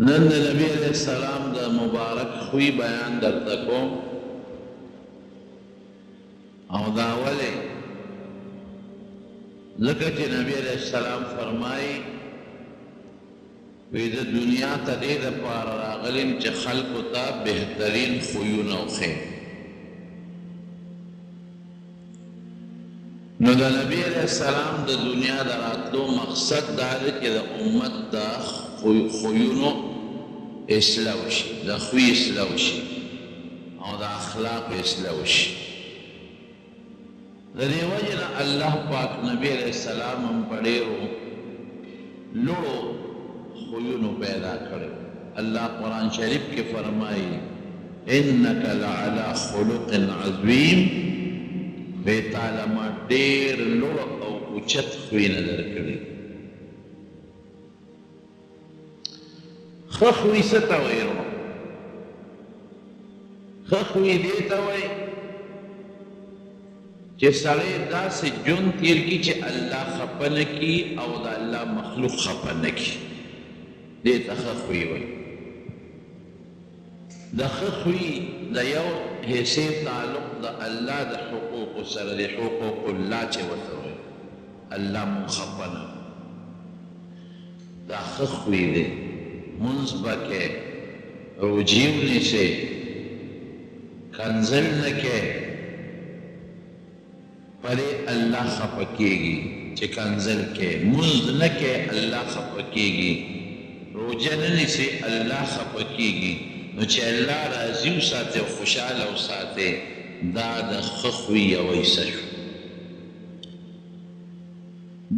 نن د نبی علیہ السلام د مبارک خوی بیان درته کوم او دا ولې ځکه چې نبی علیہ السلام فرمایي وی د دنیا ته دې دپاره راغلیم چې خلکو ته بهترین خویونه وښیم نو د نبی علیہ السلام د دنیا د راتلو مقصد دا دی چې د امت د خویونو اصلاح وشي د خوی اصلاح وشي او د اخلاق اصلاح وشي د دې وجې نه الله پاک نبی علیہ السلام هم په ډېرو لوړو خویونو پیدا کړی الله قرآن شریف کې فرمایي انک لعلی خلق عظیم بے تعالی ما ډېر لوړ او اوچت خویونه درکړي ښه خوی څه ته وایي ښه خوی دې ته وایي چې سړی داسې ژوند تېر کړي چې الله خفه نه کړي او د الله مخلوق خفه نه کړي دې ته ښه خوی وایي د ښه خوی د یو حصې تعلق د الله د حقوقو سره د حقوق الله چې ورته وایي الله مو خفه نه دا ښه خوی دی منځ به کې روجي ونیسئ کنځل نه کې پرې الله خفه کېږي چې کنځل کې منځ نه کې الله خفه کېږي روجه نه نیسئ الله خفه کېږي نو چې الله راضي وساتي او خوشحاله وساتي دا د ښه خوی یوه حصه شو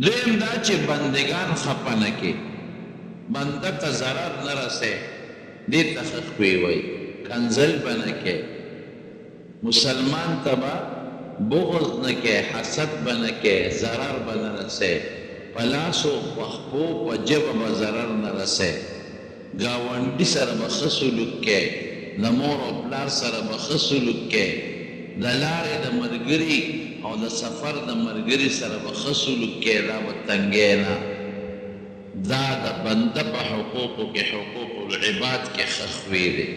دویم دا چې بندگان خفه نه کې بنده ته ضرر نه رسې دې ته ښه خوی وایي کنځل به نه کې مسلمان ته به بغض نه کې حسد به نه کې ضرر به نه رسې په لاسو په خپو په ژبه به ضرر نه رسې ګاونډي سره به ښه سلوک کې د مور او پلار سره به ښه سلوک کې د لارې د ملګري او د سفر د ملګري سره به ښه سلوک کې دا به تنګی نه دا د بنده په حقوقو کې حقوق العباد کې ښه خوی دی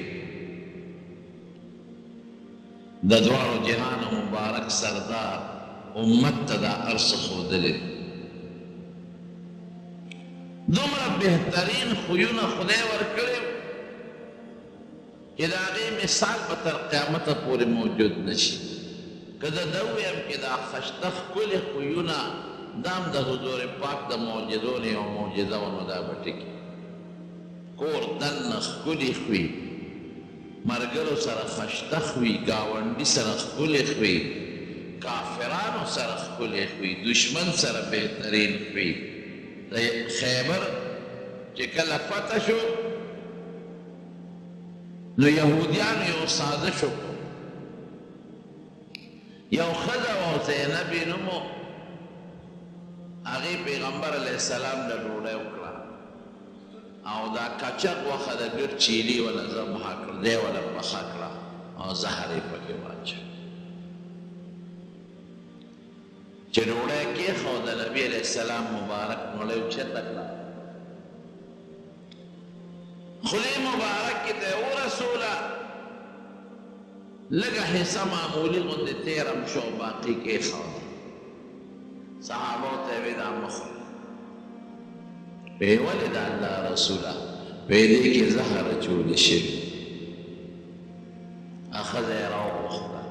د دواړو جهانو مبارک سردار امت ته دا هر څه ښودلی دومره بهترین خویونه خدای ورکړي چې د هغې مثال به تر قیامته پورې موجود نه شي که زه ده ووایم چې دا خشته ښکلي خویونه دا هم د حضور پاک د معجزو نه یوه معجزه وه نو دا به ټکي کور دننه ښکلي خوی ملګرو سره خشته خوی ګاونډي سره ښکلي خوی کافرانو سره ښکلي خوی دشمن سره بهترین خوی د خیبر چې کله فتح شو نو یهودیانو یو سازش وکړو یو ښځه وه زینبې نوم و هغې پیغمبر علیه السلام له ډوډۍ وکړه او دا کچک وخه د ګډ چیلي وله ذبحه کړه دی وله پخه کړه او زهر یې پکې واچو چې ډوډۍ کېښوده نبي علیه السلام مبارک مړۍ اوچته کړه خولې مبارک کې ته یې ورسوله لږه حصه معمولي غوندې تېره م شو باقي کېښوده صحابو ته یې ویې دا مه خوره ویې ولې د الله رسوله ویې دې کې زهر اچولې شوي ښځه یې راوغوښته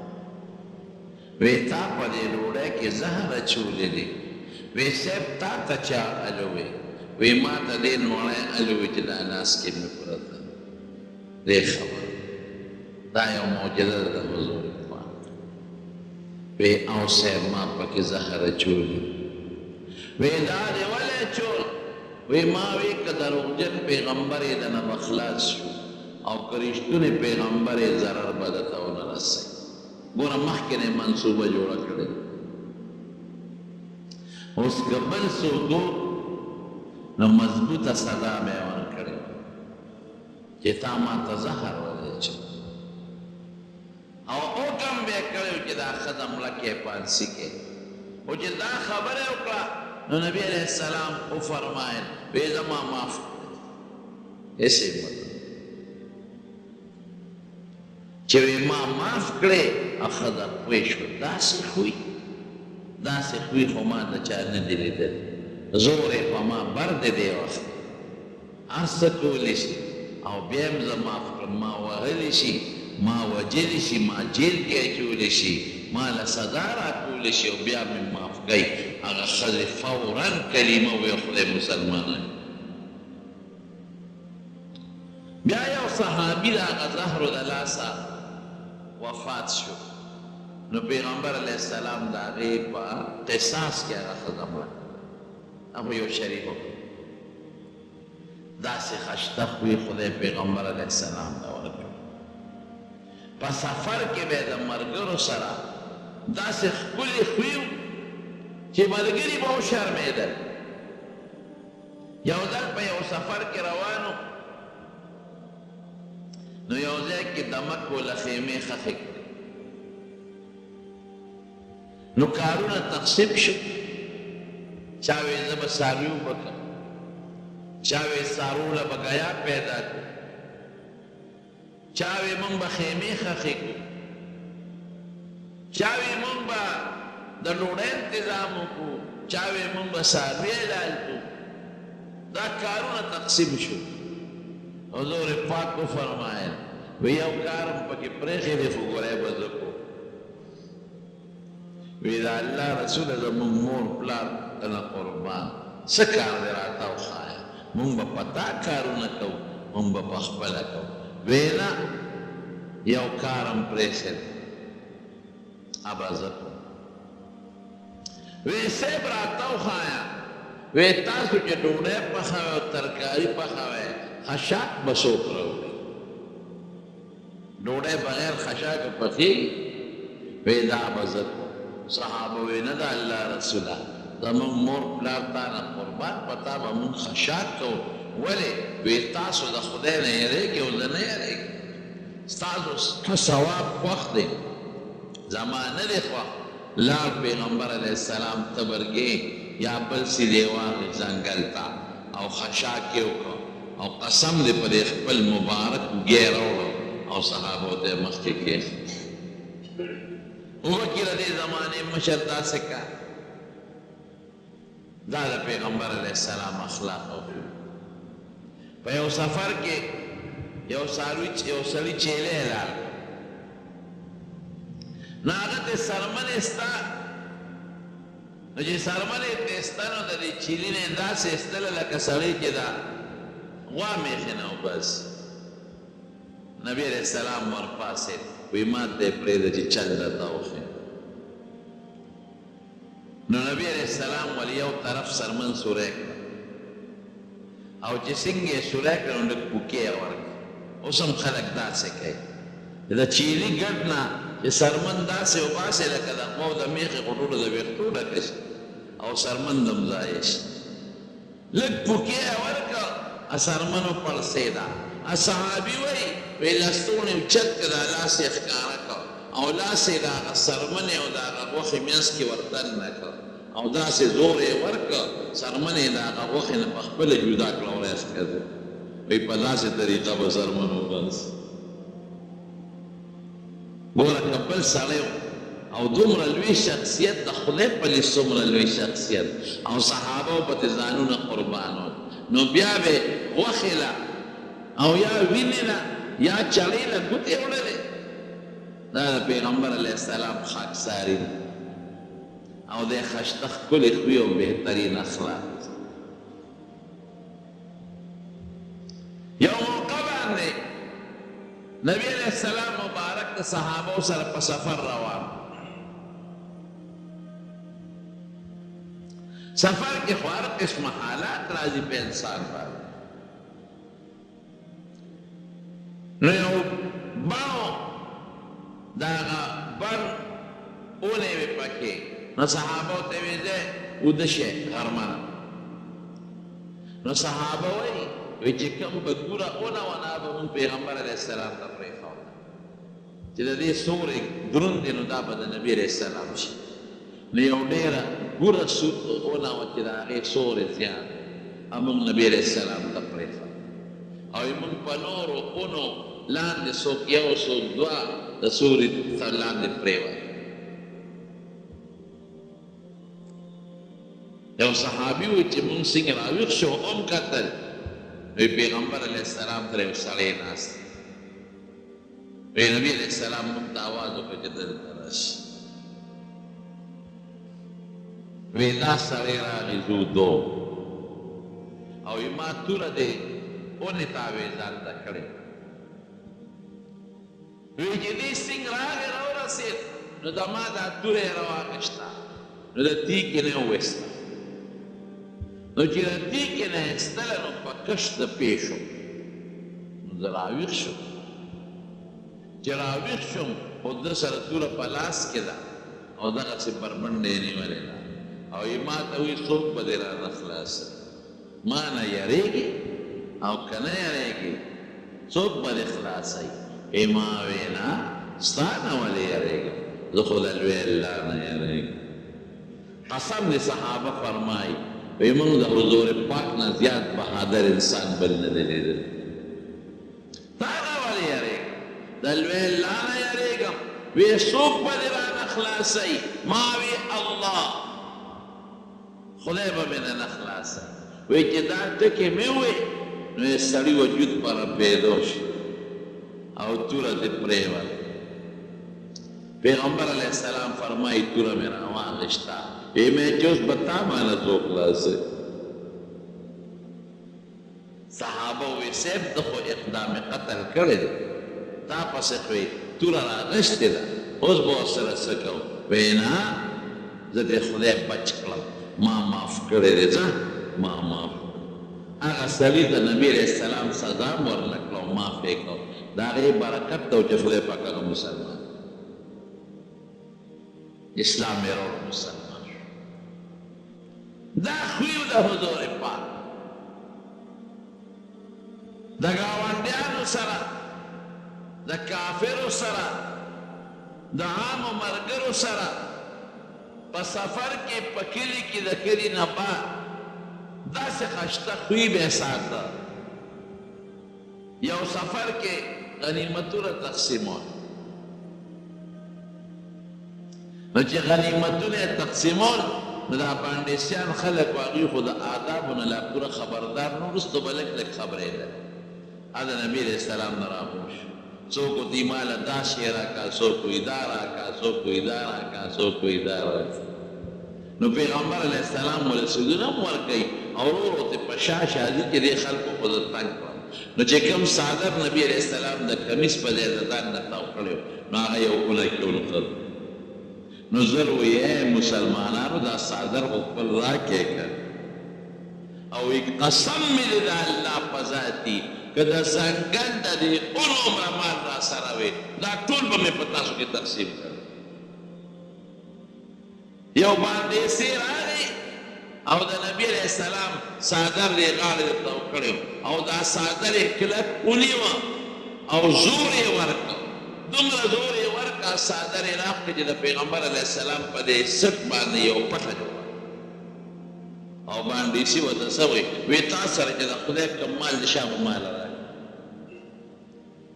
وی تا په دې ډوډۍ کې زهر اچولې دي وی صاحب تا ته چا الوې وی ما ته دې نوړی الوې چې دا لاس کې مې پرته دې خبره دا یو معجزه ده د حضور پاک وی او صاحب ما پکې زهر اچولي وی دا دې ولې اچول وی ما وی که دروغجن پیغمبر یې دنه به خلاص شو او که رښتونی پیغمبر یې ضرر به درته ونه رسوي ګوره مخکې نه منصوبه جوړه کړې اوس که بل څوک نو مضبوطه سزا به یې ورکړې چې تا ما ته زهر ولېچه او حکم به یې کړی چې دا ښځه مړه کې پانسي کې خو چې دا خبره یې وکړه نو نبي علیه السلام وفرمایل وی زما معاف ایسے مطلب چې ما معاف کړې ښځه پوه شوه داسې خوی خو ما د چا نه دي لیدلی زور یې په ما بر دی دې وخت هر څه کولی شي او بیا هم زه معاف کړم ما وهلی شي ما وجلی شي ما جیل کې اچولی شي ما له سزا راکولی شي او بیا مې معاف کوي هغه ښځې فورا کلمه وویل خدای مسلمانان بیا یو صحابي د هغه زهرو د لاسه وفات شو نو پیغمبر علیه السلام د هغې په قصاص کې هغه ښځه مړه هغه یو شریف وکړو داسې خشته خوی خدای پیغمبر علیه السلام ته ورکړو په سفر کې به د ملګرو سره داسې ښکلي خوی چې ملګري به وشرمېدل یو ځل په یو سفر کې روانو نو یو ځای کې د مکو له خیمې خښې کړې نو کارونه تقسیم شو چا وی زه به څاروي وبکم چا وی څارو له به ګیا پیدا کړو چا وی موږ به خیمې خښې کړو چا وی موږ به د ډوډۍ انتظام وکړو چا وی موږ به څاروي حلال کړو دا کارونه تقسیم شو حضور پاک کو فرمایا وی یو کارم پکې پرېښی دی خو ګوری به زه کوم وی د الله رسوله زموږ مور پلار تله قربان څه کار دی راته وښایه موږ به په تا کارونه کوو موږ به په خپله کوو وی نه یو کارم پرېښی دی ابه زه کوم وی صیب راته وښایه وی تاسو چې ډوډۍ پخوئ او ترکاري پخوئ خشاک به څوک راوړي ډوډۍ بغیر خشاکه پخېږي وی دا به زه کوم صحابه وی نه د الله رسوله زموږ مور پلار تا نه قربان په تا به مونږ خشاک کوو ولې وی تاسو د خدای نه یېرېږئ او زه نه یېرېږم ستاسو ثواب خوښ دی زما نه دی خوښ لار پیغمبر علیه السلام تبرګې یا بل سیدې واغې ځنګل ته او خشاک یې وکړو او قسم دې په دې خپل مبارک ګی راوړو او صحابو ته یې مخکې کېښود وګورئ د دې زمانې مشر داسې کار دا د پیغمبر علیه السلام اخلاق په یو سفر کې یو سړي چیلې حلال نو هغه ته څرمنې سته نو چې څرمنې ته سته نو د دې چیلي نه داسې ایستله لکه سړی چې دا غوا میخې نه وباسي نبی علیه السلام ورپاسېد وی ما ته یې پرېږده چې چل راته وښیم نو نبی علیہ السلام ولی یو طرف سرمن سوری کړه او چې څنګه یې سوری کړه نو لږ پوکې یې ورکړه اوس هم خلک داسې کوي د چیلي ګډ نه چې سرمن داسې وباسې لکه د غوا د میخې غوټونه د ویښتو ډکه شي او سرمن د هم ضایع شي لږ پوکې یې ورکړه سرمن وپړسېده صحابي وایي وی لستوڼې اوچت کړه دا لاس یې ښکاره کړه او لاس یې د هغه څرمنې او د هغه غوښې منځ کې وردننه کړه او داسې زور یې ورکړه څرمنې یې د هغه غوښې نه په خپله جدا کړه او راښکته وایي په داسې طریقه به څرمن وباسي ګوره که بل سړی او دومره لوی شخصیت د خدای په لیست څومره لوی شخصیت او صحابه پهې ځانونه قربانول نو بیا به غوښې له او یا وینې له یا چړې له ګوتې وړلې دا د پیغمبر علیه السلام خاکساري او د خشته ښکلې خوی او بهترین اخلاق یو موقع باندې نبی علیه السلام مبارک د صحابو سره په سفر روان سفر کې خو هر قسمه حالات راځي په انسان باندې نو یو باو دا بر اونې وې پکې نو صحابو ته ویې دی وده شئ غرمه نو صحابه وایي وی چې کوم به ګوره اونه ونه به مونږ پیغمبر علیه السلام ته پرېښود چې د دې سورې دروند دی نو دا به د نبي علیه السلام شي نو یو ډېره ګوره اونه وه چې د هغې سورې زیات مونږ نبي علیه السلام ته پرېښود او او من په نورو اونو لاندې څوک یو څوک دوه د سوري تر لاندې پرېوت. یو صحابي وایي چې مونږ څنګه راویښ شو هم کتل وی پیغمبر علیه السلام ته یو سړی ناست وی نبي علیه السلام مونږ ته آواز وکړه چې دلته راشي. وی دا سړی راغی زودو او وی ما توره دی اونې تاویزان ته کړې وی چې دې سنګ راغی راورسېد نو د ما دا توره یې راواخېسته نو د تیکې نه یې وویسته نو چې د تیکې نه یې ایستله نو په کشت د پیښو نو زه راویښ شم چې راویښ شم خو ده سره توره په لاس کې ده او دغسې بربنډه یې نیولې ده او یې ما ته وایي څوک به دې رانه خلاصوي ما نه یریږي او که نه یریږي څوک به دې خلاصوي ای ما وی نه ستا نه ولې یریږم زه خو د لوی الله نه یریږم. قسم دې صحابه فرمایي وی موږ د حضور پاک نه زیات بهادر انسان بل نه دی لیدلی. تا نه ولې یریږم د لوی الله نه یریږم وی څوک به دې رانه خلاصوي ما وی الله خدای به مې نه خلاصوي. وی چې دا ټکې مې وی نو یې سړي وجود په رپېدو شي او توره دې پرېوت. پیغمبر علیه السلام فرمایي توره مې راواخېسته وی مې چې اوس به تا مانه څوک خلاصوي. صحابه وی صاحب ده خو اقدام قتل کړی دی تا پسې خو یې توره راغشتې ده اوس به ورسره څه کوو وی نه زه دې خدای بچ کړم ما معاف کړی دی ځه ما معاف هغه سړي د نبي علیه السلام سزا م ورنه کړه او معاف یې کړو د هغې برکت ته و چې خدای پاک هغه مسلمان اسلام یې راوړ مسلمان دا خوی د حضور پاک د ګاونډیانو سره د کافرو سره د عامو ملګرو سره په سفر کې په کلي کې د کلي نه بعد داسې خشته خوی به ساته. یو سفر کې غنیمتونه تقسیمول نو چې غنیمتونه یې تقسیمول نو دا پانډیسیان خلک هغوی خو د آدابو نه لا پوره خبردار نه وروسته به لږ لږ خبرېدل. دا د نبي علیه السلام نه راغوش څوک ورته ماله دا شی راکړه څوک وایي دا راکړه څوک وایي دا راکړه څوک وایي دا راکړه. نو پیغمبر علیه السلام ورسېدونه هم ورکوي او ورو ورو ته په شا شادي کې دې خلکو خو د تنګ کړم نو چې کوم څادر نبي علیه السلام د کمیس په ځای د ځان نه تاو کړی نو هغه یو اونه کې ونښل نو زر وایي مسلمانانو دا څادر خو خپل راکېږه او قسم مې دی د الله په ذاتي که د ځنګل د دې اونو عمره مال را سره وي دا ټول به مې په تاسو کې تقسیم کړ. یو باندېسي راغی او د نبي علیه السلام څادر یې غاړې ته تاو کړی او دا څادر یې کلک ونیوه او زور یې ورکړ دومره زور یې ورکړه څادر یې راکړه چې د پیغمبر علیه السلام په دې سټ باندې یو پټه جوړه او باندېسي ورته څه وایي وی تا سره چې د خدای کوم مال د شا به مال راکړي.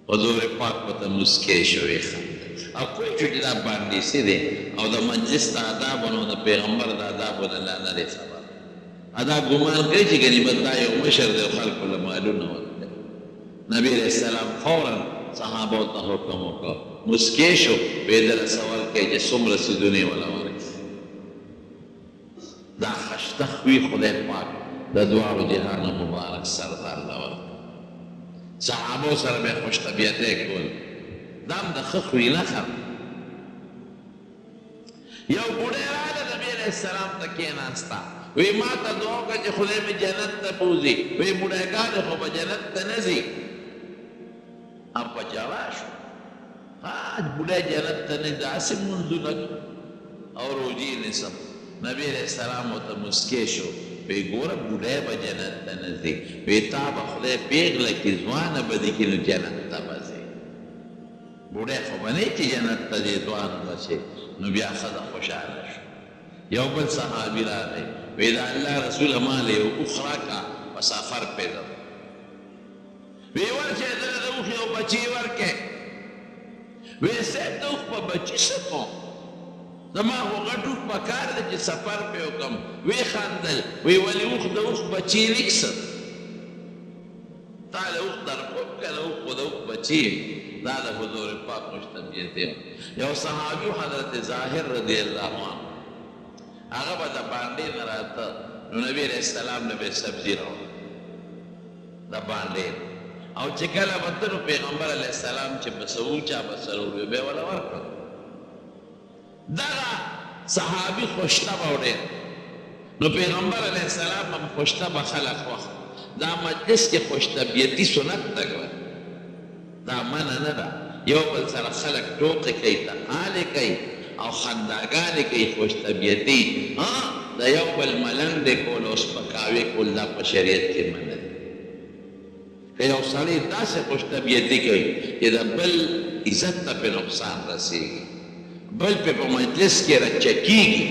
حضور پاک ورته مسکی شو ویې خندل او پوه شو چې دا باندېسي دی او د مجلس د آدابو نو د پیغمبر د آدابو نه لا نه دی خبر دا ګمان کوي چې ګنیمت دا یو مشر دی او خلکو له مالونه ورکړي. نبي علیه السلام فورا صحابو ته حکم وکړ مسکی شو ویې دله سوال کوي چې څومره څیزونه یې وله ورکړي. دا خشته خوی خدای پاک د دواړو جهانو مبارک سردار له ورکړه. صحابو سره به یې خوش طبیعتۍ کول دا هم د ښه خوی نښه. یو بوډۍ راغله نبي علیه السلام ته کېناسته وی ما ته دعا وکړه چې خدای مې جنت ته بوځي وی بوډیګانې خو به جنت ته نه ځي او په جلا شو بوډۍ جنت ته نه ځي داسې لمونځونه او روژې نیسم. نبی علیه السلام ورته مسکی شو وی ګوره بوډۍ به جنت ته نه ځي وی تا به خدای پیغله کړي ځوانه به دې کړي نو جنت ته به ځي بوډۍ خو به نه چې جنت ته ځي ځوانه به شي نو بیا ښځه خوشحاله شو. یو بل صحابي راغی وی د الله رسوله ما له یو اوښ راکړه په سفر پې ځم وی ورشه دله د اوښ یو بچي ورکې وی صاحب د اوښ په بچي څه کوم زما خو غټ اوښ په کار دی چې سفر پې وکړم وی خندل وی ولې اوښ د اوښ بچي لیکسه تا له اوښ درکوب که د اوښ خو د اوښ بچي دا د حضور پاک مشتبیت دی یو صحابي حضرت ظاهر رضی الله عنه هغه به د بانډې نه راته نو نبي علیه السلام نه به سبزي راوړه د بانډې او چې کله به ته نو پیغمبر علیه السلام چې به څه وچا به سره وړي بیا وله ورکړه دغه صحابي خوشطبه و ډېر نو پیغمبر علیه السلام هم خوشطبه خلق وخت دا مجلس کې خوشطبیتي سنت ده ګوره دا منع نه ده یو بل سره خلق ټوقې کوي تقالې کوي او خنداګانې کوي خوشطبیتي د یو بل ملنډې کول او سپکاوي کول دا په شریعت کې منع ده که یو سړی داسې خوشطبیتي کوي چې د بل عزت ته پې نقصان رسېږي بل پې په مجلس کې رچه کېږي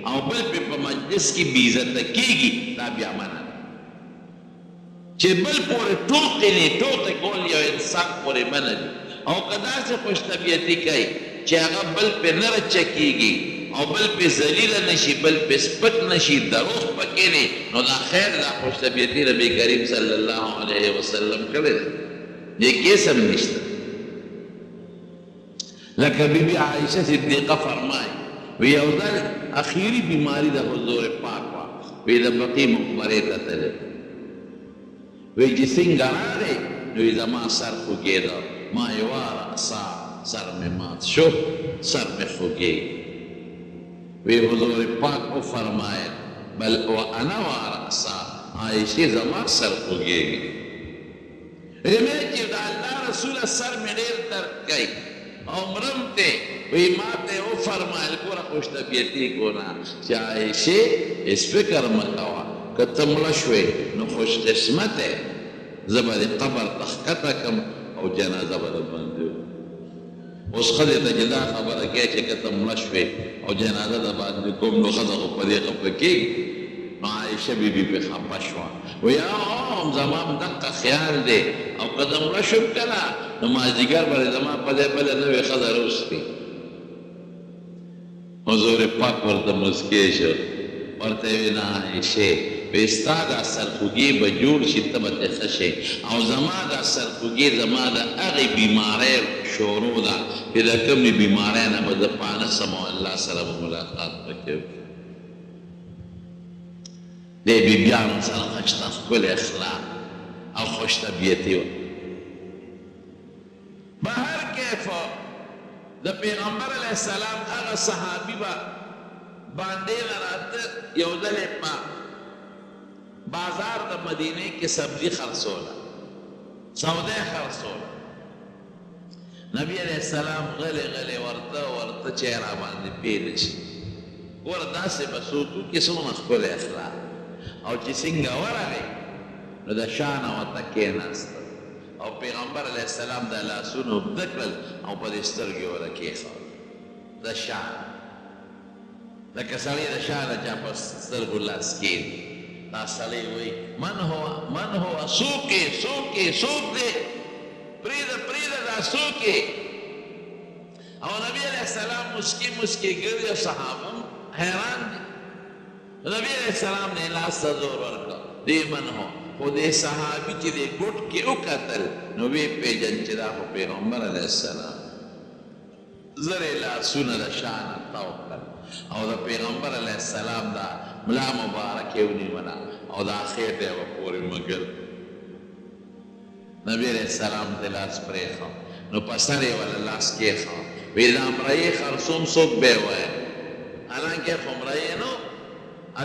او بل پې په مجلس کې بېعزته کېږي دا بیا منع ده چې بل پورې ټوقې نه ټوقې کول یو انسان پورې منع دي او که داسې خوشطبیتي کوي چې هغه بل پې نه رچه کېږي او بل پې ذلیله نه شي بل پې سپک نه شي دروغ پکې نه نو دا خیر دا خوشطبیتي نبي کریم صلی الله علیه وسلم کړی دی دې کیس هم نشته لکه بی بی عائشه صدیقه فرمایي وی یو ځل اخیري بیماري د حضور پاک وه وی د بقي مقبرې ته تللی وی چې څنګه راغی نو وی زما سر خوږېده ما یوه رقصه سر مې مات شو سر مې خوږېږي وی حضور پاک وفرمایل بل وانا وارقصه عایشې زما سر خوږېږي مې چې د الله رسوله سر مې ډېر درد کوي او مرم ته وی ما ته وفرمایل ګوره خوشطبیتي کونه چې عایشې هېڅ فکر مه کوه که ته مړه شوې نو خوش قسمته زه به دې قبر ته ښکته کړم او جنازه به درباندې اوس ښځې ته چې دا خبره کوي چې که ته مړه شوې او جنازه درباندې کوم نو ښځه خو په دې خفه کېږي نو عایشه بیبي پې خفه شوه وایي هم زما هم دقه خیال دی او که زه مړه شوم که نه نو مازدیګر به زما په ځای بله نوې ښځه راوسکي حضور پاک ورته مسکې شو ورته ویې نه عایشې وی ستا دا سرخوږي به جوړ شي ته به ترې ښه شې او زما دا سرخوږي زما د هغې بیمارۍ شروع ده چې د کومې بیمارۍ نه به زه پانه سم او الله سره به ملاقات پکې وکړي دې بیبیانو سره ښه شته ښکلې اخلاق او خوشطبیتي وه به هر کیف د پیغمبر علیه السلام هغه صحابي به باندې نه راته یو ځل یې په بازار د مدینې کې سبزي خرڅوله سودا یې خرڅوله نبي علیه السلام غلی غلی ورته چې را باندې پیل شي ګوره داسې به څوک وکړي څومره ښکلی اخلاق او چې څنګه ورغی نو د شا نه ورته کېناسته او پیغمبر علیه السلام د لاسونه اوږده کړل او په دې سترګې ورته کېښول د شا لکه سړی د شا نه چا په سترګو لاس کېږي دا سړی وایي من هو څوک دی پرېږده دا څوک دی او نبي علیه السلام مسکي ګرځي او صحابه هم حیران دي نبي علیه السلام نه لاس ته زور ورکړه دې من هو خو دې صحابي چې دې ګوټ کې وکتل نو ویې پېژن چې دا خو پیغمبر علیه السلام زرې لاسونه د شا نه تاو کړل او د پیغمبر علیه السلام دا ملا مبارک یې ونیوله او دا خېټه یې ورپورې مږل نبي علیه السلام ته لاس پرېښود نو په سر یې وله لاس کېښود وی دا مړی خرڅوم څوک به یې ویل حالانکه خو مړی نو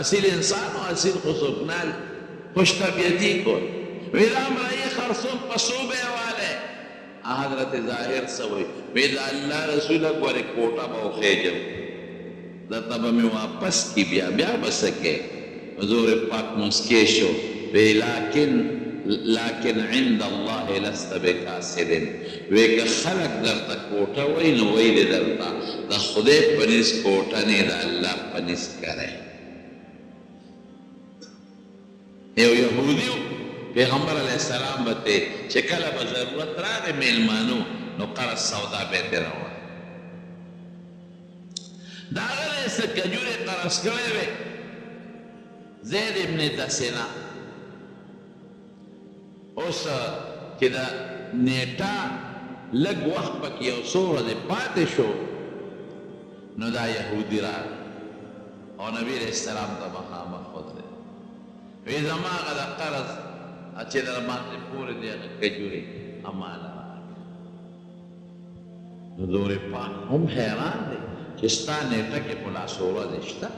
اصیل انسان و اصیل خو څوک نه خوشطبیتي کول وی دا مړی خرڅوم په څو به یې والی حضرت ظاهر څه وایي وی د الله رسوله ګورې کوټه به وخېجم درته به مې واپس کي بیا به څه کې حضور پاک مسکې شو وی لكن عند الله لست بكاسد وی که خلق درته کوټه وایي نو وایي دې درته د خدای په نس کوټه نه د الله په نس کری یو یهودي پیغمبر علیہ السلام بتے چې کله به ضرورت راغی میلمانو نو قرض سودا به یې راوړه. د هغه نه یې څه کجورې قرض کړی وې. زید ابن دسنه اوس چې د نیټه لږ وخت پکې یو څو ورځې پاتې شو نو دا یهودي راغی او نبي علیه السلام ته مخامخ ودرېد. وی زما هغه د قرض چې در باندې پورې دی هغه کجورې امانه راکړه. نو حضور پاک هم حیران دی چې ستا نیټه کې په لاس ورځې شته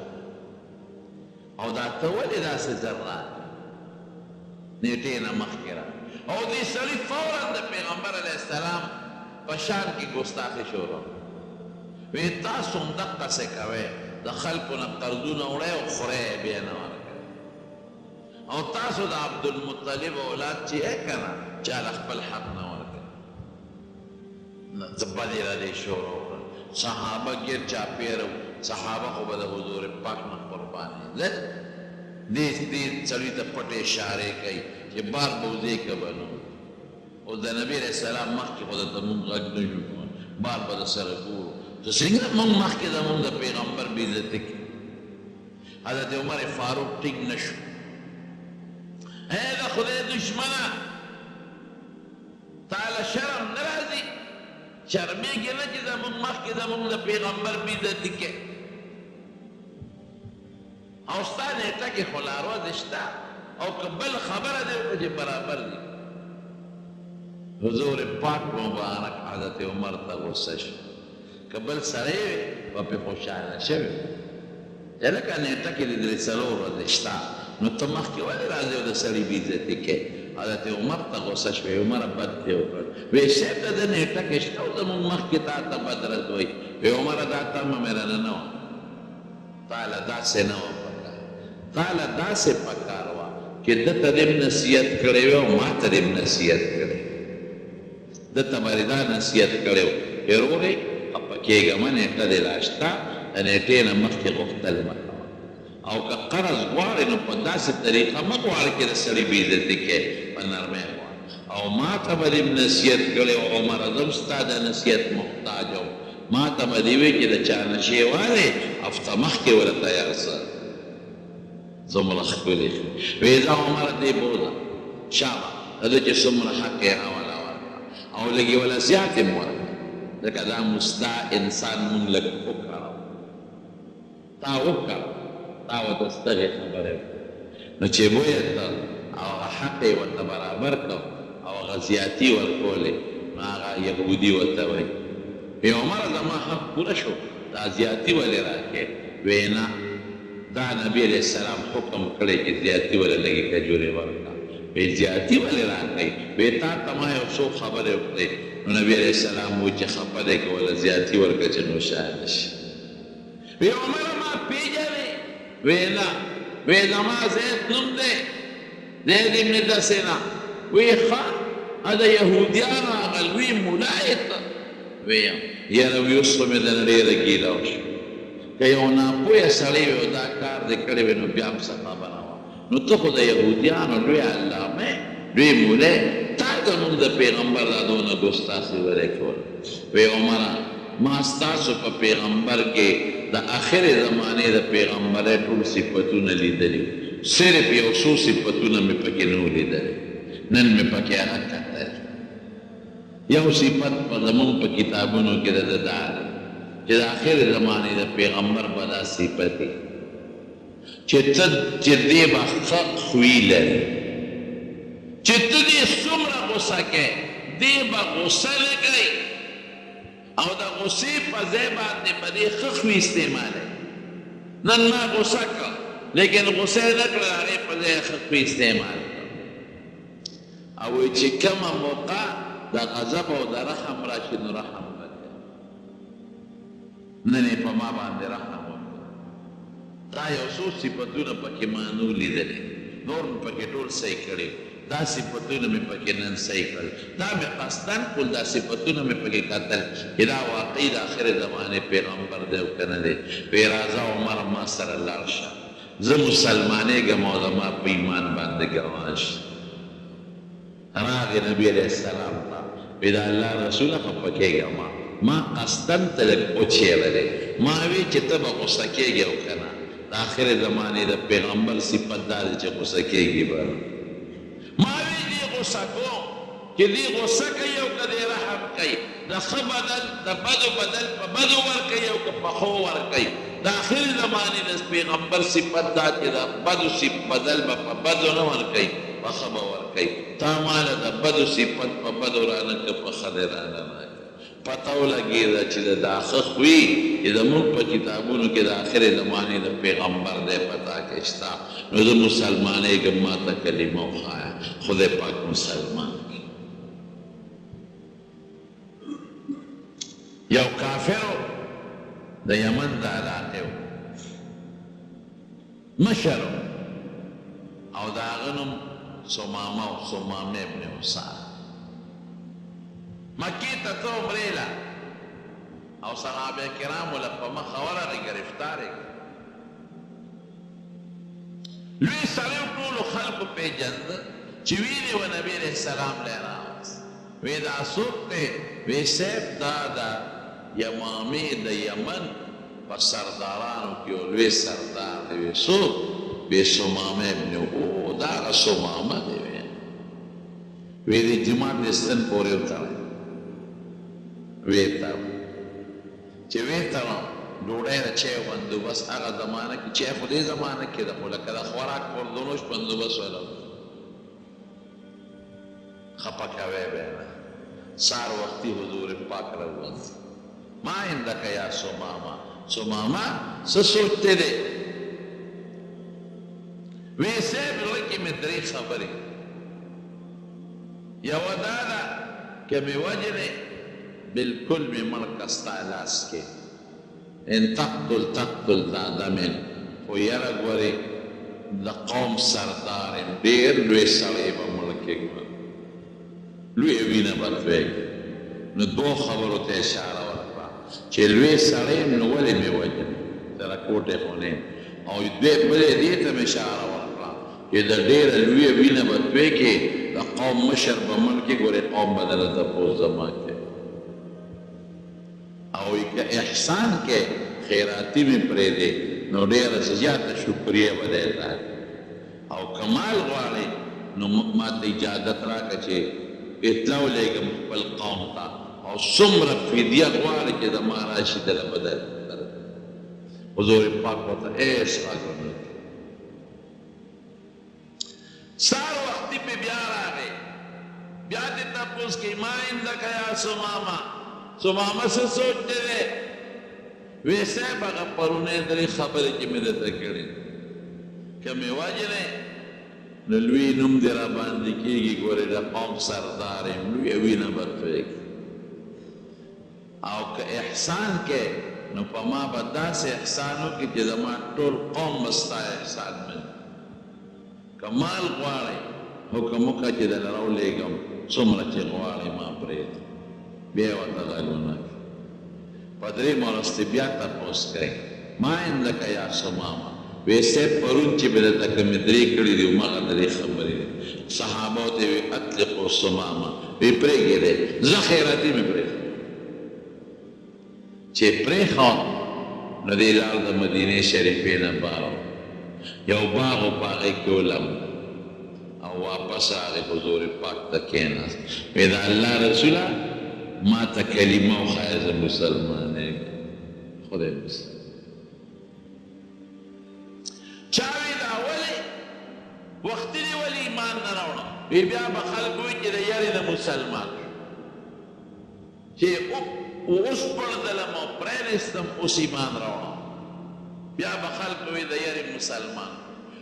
او دا ته ولې داسې زر راغلې نیټې نه مخکې راغلې. او دې سړي فورا د پیغمبر علیه السلام په شان کې ګستاخي شروع وی تاسو هم دقسې کوئ د خلکو نه قرضونه وړئ او خورئ یې بیا نه ورکوئ او تاسو د عبدالمطلب اولاد چې یې که نه چا له خپل حق نه ورکوئ. بدې ردې شروع کړل. صحابه ګیر چاپېره وو. صحابه خو به د حضور پاک نه قربانېدل. دې سړي ته پټې اشارې کوي چې بار به وځې که به نه او د نبي علیه السلام مخکې خو درته مونږ غږ نه شو کولی بار به د سره ګورو ته څنګه مونږ مخکې زمونږ د پیغمبر بېعزتي کړي. حضرت عمر فاروق ټینګ نه شو. ای د خدای دشمنه تا له شرم نه راځي شرمېږې نه چې زمونږ مخکې زمونږ د پیغمبر بېعزتي کړې او ستا نیټه کې خو لا ورځې شته او که بل خبره دی وکړه چې برابر دي. حضور پاک مبارک حضرت عمر ته غصه شو. که بل سړی وي به پرې خوشحاله شوی چې لکه نیټه کې د درې څلور ورځې شته نو ته مخکې ولې راځې او د سړي بېعزتي کوې. حضرت عمر ته غصه شوې. عمره بد دې وکړ. وی صاحب ته د نیټه کې شته او زمونږ مخکې تا ته بد رد وایي. وی عمره دا تمه مې رانه نه وه تا له داسې نه وه پکار. تا له داسې پکار وه چې ده ته دې نصیحت کړی وی او ما ته دې نصیحت کړی ده ته به دا نصیحت کړی و چې وروغې خفه کېږه مه نیټه دې لا شته د نیټې نه مخکې غوښتل مه کوه او که قرض غواړې نو په داسې طریقه مه غواړې چې د سړي بېعزتي کړې په نرمۍ غواړه او ما ته به دې نصیحت کړی و عمره زه هم ستا د نصیحت محتاج وم ما ته به دې وی چې د چا نشې والی هفته مخکې وله تیار سه څومره ښکلې وی دا عمره دې بوځه شابه د ده چې څومره حق یې حواله ورکړه او لږ یې وله زیات یې م ورکړه ځکه دا مستا انسان مونږ لږ وکړو تا وکړه تا ورته ستغې خبرې وکړه نو چې بویه ته او هغه حق یې ورته برابر کړو او هغه زیاتي ورکولې نو هغه یهودي ورته وایي وی عمره زما حق پوره شو دا زیاتي ولې راکې وی نه دا نبي علیه السلام حکم کړی چې زیاتي ولې لږې کجورې ورکړه وی زیاتي ولې راکړئ وی تا ته ما یو څو خبرې وکړې نو نبي علیه السلام وایي چې خفه دی که ولې زیاتي ورکړه چې نو شاید شي وی عمره ما پېژنې وی نه وی زما زید نوم دی زید ابن دسنه وی ښه د یهودیانو هغه لوی ملا یې ته ویم یاره وی اوس خو مې دنه ډېره ګیله وشوه که یو ناپوهه سړی وي او دا کار دې کړی وی نو بیا هم څه خبره وه نو ته خو د یهودیانو لوی علامه لوی مولی تا زموږ د پیغمبر دا دونه ګستاخي ولې کوله وی عمره ما ستاسو په پیغمبر کې د آخرې زمانې د پیغمبرۍ ټول صفتونه لیدلي صرف یو څو صفتونه مې پکې نه وو لیدلي نن مې پکې هغه کتل یو صفت په زمونږ په کتابونو کې د ده دا دی چې د آخرې زمانې د پیغمبر به دا صفت دی چې ته چې دې به ښه خوی لري چې ته دې څومره غوسه کوې دې به غوسه نه کوي او د غصې په ځای باندې به دې ښه خوی استعمالوي نن ما غوسه کړه لیکن غوسه یې نه کړه هغې په ځای ښه خوی استعمال کړه او وایي چې کومه موقع د غضب او د رحم راشي نو رحم وکړه نن یې په ما باندې رحم وکړه دا یو څو صفتونه پکې ما نه لیدلې نور مې پکې ټول صحیح کړي دا صفتونه مې پکې نن صحیح کړل دا مې قصدن کول دا صفتونه مې پکې کتل چې دا واقعي د آخرې زمانې پیغمبر دی او که نه دی وی راځه عمر ما سره لاړ شه زه مسلمانېږم او زما په ایمان باندې ګواه شه راغی نبی علیہ السلام تا وی دا اللہ رسول خفا کېږه ما قصدن ته لږ وچېړلی ما وی چې ته به غوسه کېږې او که نه د آخر زمانې د پیغمبر صفت دا دی چې غوسه کېږي به ما وی دې غوسه کوم چې دې غوسه کوي او که دې رحم کوي د ښه بدل د بدو بدل په بدو ورکوي او که په ښو ورکوي د آخر زمانې د پیغمبر صفت دا چې د بدو بدل به په بدو نه ورکوي په ښه به ورکوي تا ماله د بدو صفت په بدو رانه که په ښه دې رانه نه پته ولګېده چې د دا ښه خوي چې زموږ په کتابونو کې د آخر زمانې د پیغمبر دی پتا کې شته نو زه مسلمانېږم ما ته کلمه وښایه خدای پاک مسلمان کړي یو کافرو د یمن د علاقې و مشر او د هغه نوم سمامه و سمامه ابن عسار مکی ته ته عمرې له او صحابه کرامو له په مخه ورغې ګرفتار یې لوی سړی و ټولو خلکو پېژنده چې ویلې و نبي علیه السلام لی راوست وی دا څوک دی وی صاحب دا د یمامې د یمن په سردارانو کې یو لوی سردار دی وی څوک وی سمامه ابن او دا هغه سمامه دی وی د جماعت د ستن پورې وتړی ویتا چې ویتا ډوډۍ د چای بندوبست هغه زمانه کې چای خو دې زمانه کې ده خو لکه د خوراک خوردنوش بندوبست ولا خپه کوی به نه سار وختي حضور پاک راوځي ما عندك یا سمامه سمامه څه سوچته دی وی صاحب زړه کې مې درې خبرې یوه دا ده که مې وجنې بالکل می مړ ستا لاس کې ان تقتل ذا دمن خو یاره ګورې د قوم سردار یم ډېر لوی سړی به مړ کېږم لویه وینه به تویږي نو دوو خبرو ته اشاره ورکړه چې لوی سړی یم نو ولې مې وجنې سره کوټې خو نه یم او بلې دې ته مې اشاره ورکړه چې د ډېره لویه وینه به تویږي د قوم مشر به مړ کې ګورې قوم به دله تپوس زما کې او که احسان کې خیراتی مې پرېږدې نو ډېره زیاته شکریه به دی او کمال غواړې نو ما ته اجازت راکړه چې اطلاع ولېږم خپل قوم ته او څومره فدیه غواړې چې زما راشي دله به درکړم حضور پاک ورته هېڅ راکړه سهار وختي پې بیا راغی بیا دې تپوس کوي ما عندک یا سمامه سمامه څه سوچته دی وی صاحب هغه پرونی درې خبرې چې مې درته کړې که مې وجنې نو لوی نوم دې راباندې کېږي ګورې د قوم سردار یم لویه وینه به تویږي او که احسان کې نو په ما به داسې احسان وکړي چې زما ټول قوم به ستا احسان مني که مال غواړئ حکم وکړه چې دله راولېږم څومره چې غواړئ ما پرېږدي بیا یې ورته غږونه په درېیمه ورځ دې بیا تپوس کوي ما عندک یا سمامه وی صاحب پرون چې مې درته کومې درې کړي دي هماغه درې خبرې دي صحابو ته وی اطلقو سمامه وی پرېږدی زه خیراتي مې پرېږدم چې پرېښود نو دې لاړ د مدینې شریفې نه باغ یو باغ و په هغې کې ولم او واپس راغی حضور پاک ته کېناست وی د الله رسوله ما ته کلمه وښایه زه مسلمانېږم خدای مسلمان چا وی دا ولې وختي دې ولې ایمان نه راوړه وی بیا به خلک وایي چې د یارې نه مسلمان چې اوس پړدلم او پرېنستم اوس ایمان راوړم بیا به خلک وایي د یارې مسلمان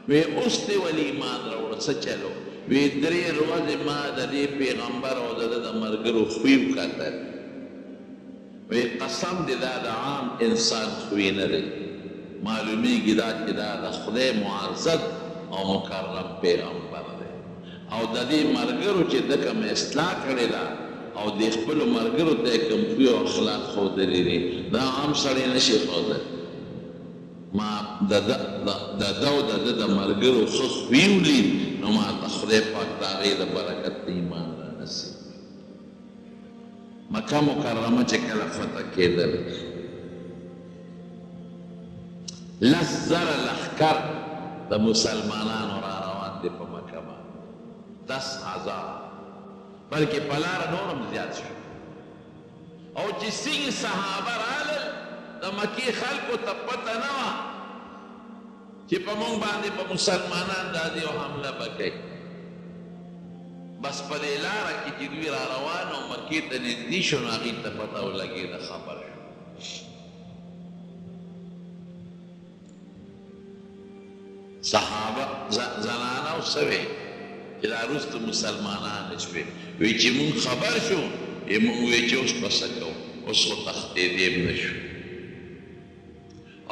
وی اوس دې ولې ایمان راوړه څه چلو وی درې ورځې ما د دې پیغمبر او د ده د ملګرو خوی وکتل وی قسم دې دا د عام انسان خوی نه دی معلومیږي دا چې دا د خدای معزز او مکرم پیغمبر دی او د دې ملګرو چې ده کوم اصلاح کړې ده او د خپلو ملګرو ته یې کوم خوی او اخلاق ښودلي دي دا عام سړی نشي ښودلی ما د ده او د ده د ملګرو ښه خوی ولید نو ما ته خدای پاک د هغې د برکت د ایمان مکه مکرمه چې کله فتح کېدل 10,000 لښکر د مسلمانانو را روان دي په مکه باندې 10,000 بلکې په لاره نور هم زیات شو او چې څنګه صحابه رالل د مکې خلکو ته پته نه وه چې په موږ باندې په مسلمانان دادي او حمله به کوي بس په دې لاره کې چې دوی را روان او مکې ته نږدې شو نو هغوی ته پته ولګېده خبر شو صحابه زنانه او څه وې چې دا وروسته مسلمانانې شوې وی چې مونږ خبر شو مونږ وی چې اوس به څه کوو اوس خو تښتېدی هم نه شو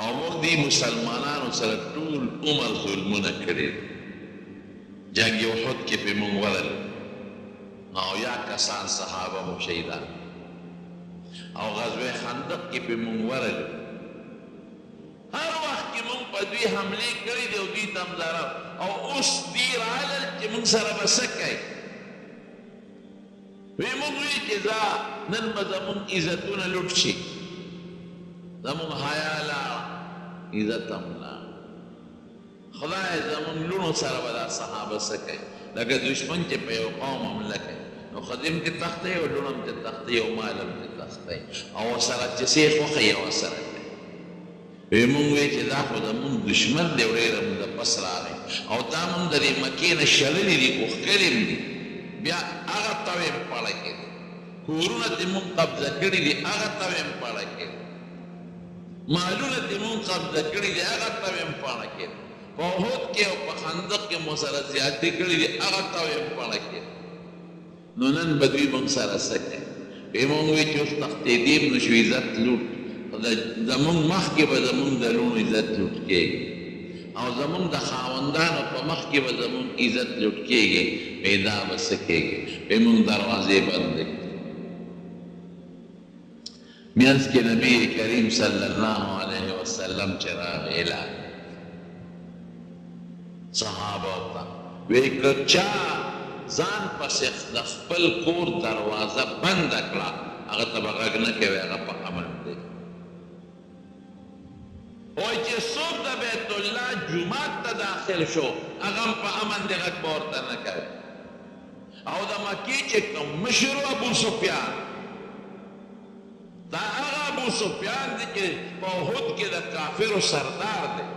او موږ دې مسلمانانو سره ټول عمر ظلمونه کړي جنګ احد کې پې مونږ ولل او یا کسان صحابه مو شهیدان او غزوه خندق کې پې مونږ ولل هر وخت کې مونږ په دوی حملې کړي دي او دوی ته هم ضرر او اوس دوی رالل چې مونږ سره به څه کوي وی مونږ وی چې دا نن به زمونږ عزتونه لوټ شي زمونږ حیا لاړه عزت هم لاړه خدای زمونږ لوڼو سره به دا صحابه څه کوي لکه دشمن چې په یو قوم حمله کوي نو خدیم کې تختی او لوڼ هم چې تختی او مال هم چې تختی او ورسره چې څه یې خوښوي ورسره کوي وی مونږ وی چې دا خو زمونږ دشمن دی او ډېر هم د پس راغی او دا مونږ د دې مکې نه شللي دي اوښکلي هم دي بیا هغه ته یې پاړه کېدي کورونه دې مونږ قبضه کړي دي هغه ته یې پاړه کېدي مالونه دې مونږ قبضه کړي دي هغه ته یې پاړه کېدي په احد کې او په خندق کې مو سره زیاتې کړي دي هغه ته یې پاړه کېدي نو نن به دوی مونږ سره څه کوي وی مونږ وی چې اوس تښتېدي هم نه شو عزت لوټ زمونږ مخکې به زمونږ د لوڼو عزت لوټ کېږي او زمونږ د خاوندانو په مخ کې به زمونږ عزت لوټ کېږي وی دا به څه کېږي وی مونږ دروازې بندې منځ کې نبی کریم صلی الله علیه وسلم چې راغی صحابه ته وی که چا ځان پسې د خپل کور دروازه بنده کړه هغه ته به غږ نه کوي هغه په امن دی وای چې څوک د بیت الله جومات ته داخل شو هغه هم په امن دی غږ به ورته نه کوي او د مکې چې کوم مشر و ابو سفیان دا هغه ابو سفیان دی چې په احد کې د کافرو سردار دی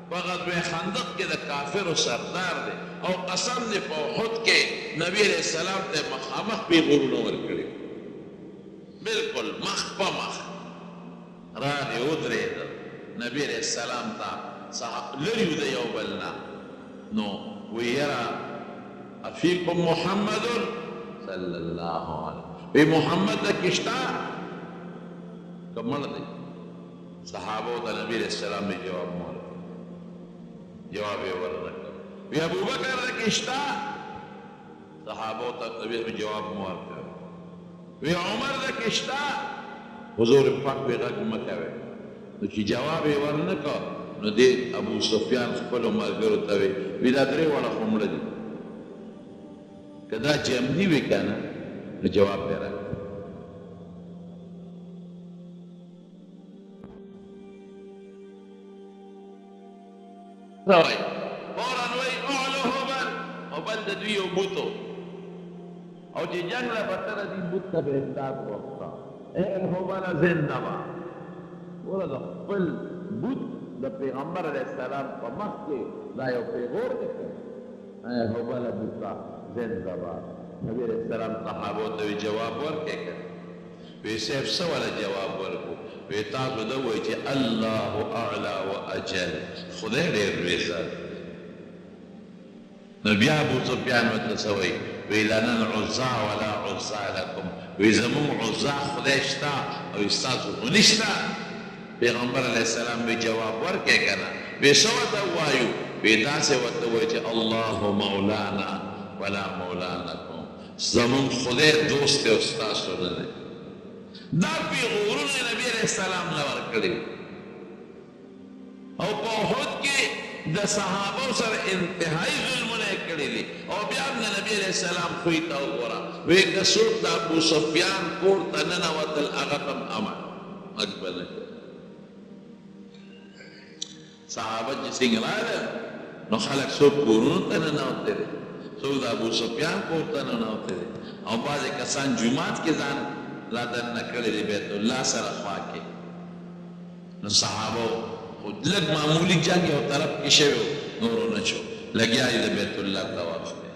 په غزوه خندق کې د کافرو سردار دی او قسم دی په احد کې نبی علیہ السلام ته مخامخ پیغورونه ورکړي بالکل مخ په مخ راغی ودرېدل نبی علیہ السلام ته لري د یو بل نه نو وی یره افیکم محمد صلی الله علیه وی محمد کې شته که مړ دی صحابو ته نبی علیہ السلام یې جواب یې ورنکړ وی ابوبکر کې شته صحابو ته نبی جواب مو ورکړ وی عمر کې شته حضور پاک وی غږ مه کوئ نو چې جواب یې ورنکړ نو دې ابو سفیان خپلو ملګرو ته وی دا درې واړه خو مړه دي که دا جمدي وي که نه نو جواب یې راکړ فورا وی اعلو هبل هبل د دوی یو بوت او چې جنګ له بدتره دي بوت ته به امداد وغوښته هبل زنده باد وره د خپل بوت د پیغمبر علیه السلام په مخ کې دا یو پیغور دی هبل بوتا زنده باد نبی علیه السلام صحابو ته جواب ورکړی که وی صاحب څه وله جواب ورکړو وی تاسو ده وایي چې الله اعلی و اجل خدای ډېر لوی ذات نو بیا ابو سفیان ورته څه وایي وی لنا العزا ولا عزا لکم وی زمونږ عزا خدای شته او ستاسو خو نشته پیغمبر علیه السلام وی جواب ورکړی که نه وی څه ورته ووایو وی داسې ورته وایي چې الله مولانا ولا مولا لکم زمونږ خدای دوست دی او ستاسو نه دی دا پیغورونه نبی علیہ السلام له ورکړي او په احد کې د صحابو سره انتهایی ظلمونه کړی دي او بیا هم د نبي علیه السلام خوی ته وګوره وایي که څوک د ابو سفیان کور ته ننوتل هغه ته هم امن اکبر نه کړ صحابه چې څنګه راغلل نو خلک څوک کورونو ته ننوتلی دي څوک د ابو سفیان کور ته ننوتلی دي او بعضې کسان جومات کې ځان را دننه کړی دی بیت الله سره خوا کې نو صحابه خو لږ معمولي جنګ یو طرف کې شوی و نورو نه شو لګیا یې د بیت الله طواف دی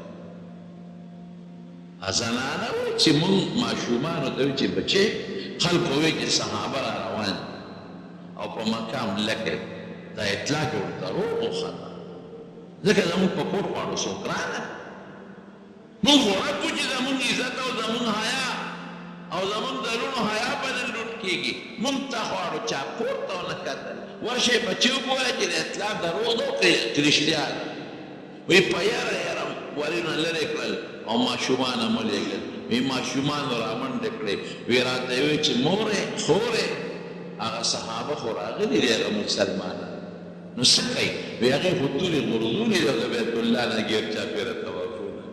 زنانه وایي چې مونږ ماشومانو ته وایي چې بچې خلکو وایي چې صحابه را روان او په مقام لکه دا اطلاع کې ورته روغ وخته ځکه زمونږ په کور غواړو څوک رانه مونږ غوره کړو چې زمونږ عزت او زمونږ حیا او زمونږ د لوڼو حیا به نه لوټ کېږي مونږ ته غواړو چا کور ته ونه کتل ورشئ بچي وګورئ چې د اطلاع دروغ ده که رښتیا ده وایي په یاره یاره ورونه لرې کړل او ماشومان هم ولېږل وایي ماشومانو رامنډې کړې وایي راته یې وایي چې مورې خورې هغه صحابه خو راغلي دي هغه مسلمانان نو څه کوي وایي هغې خو تورې غورځولې ده د بیت الله نه ګیر چاپېره طوافونه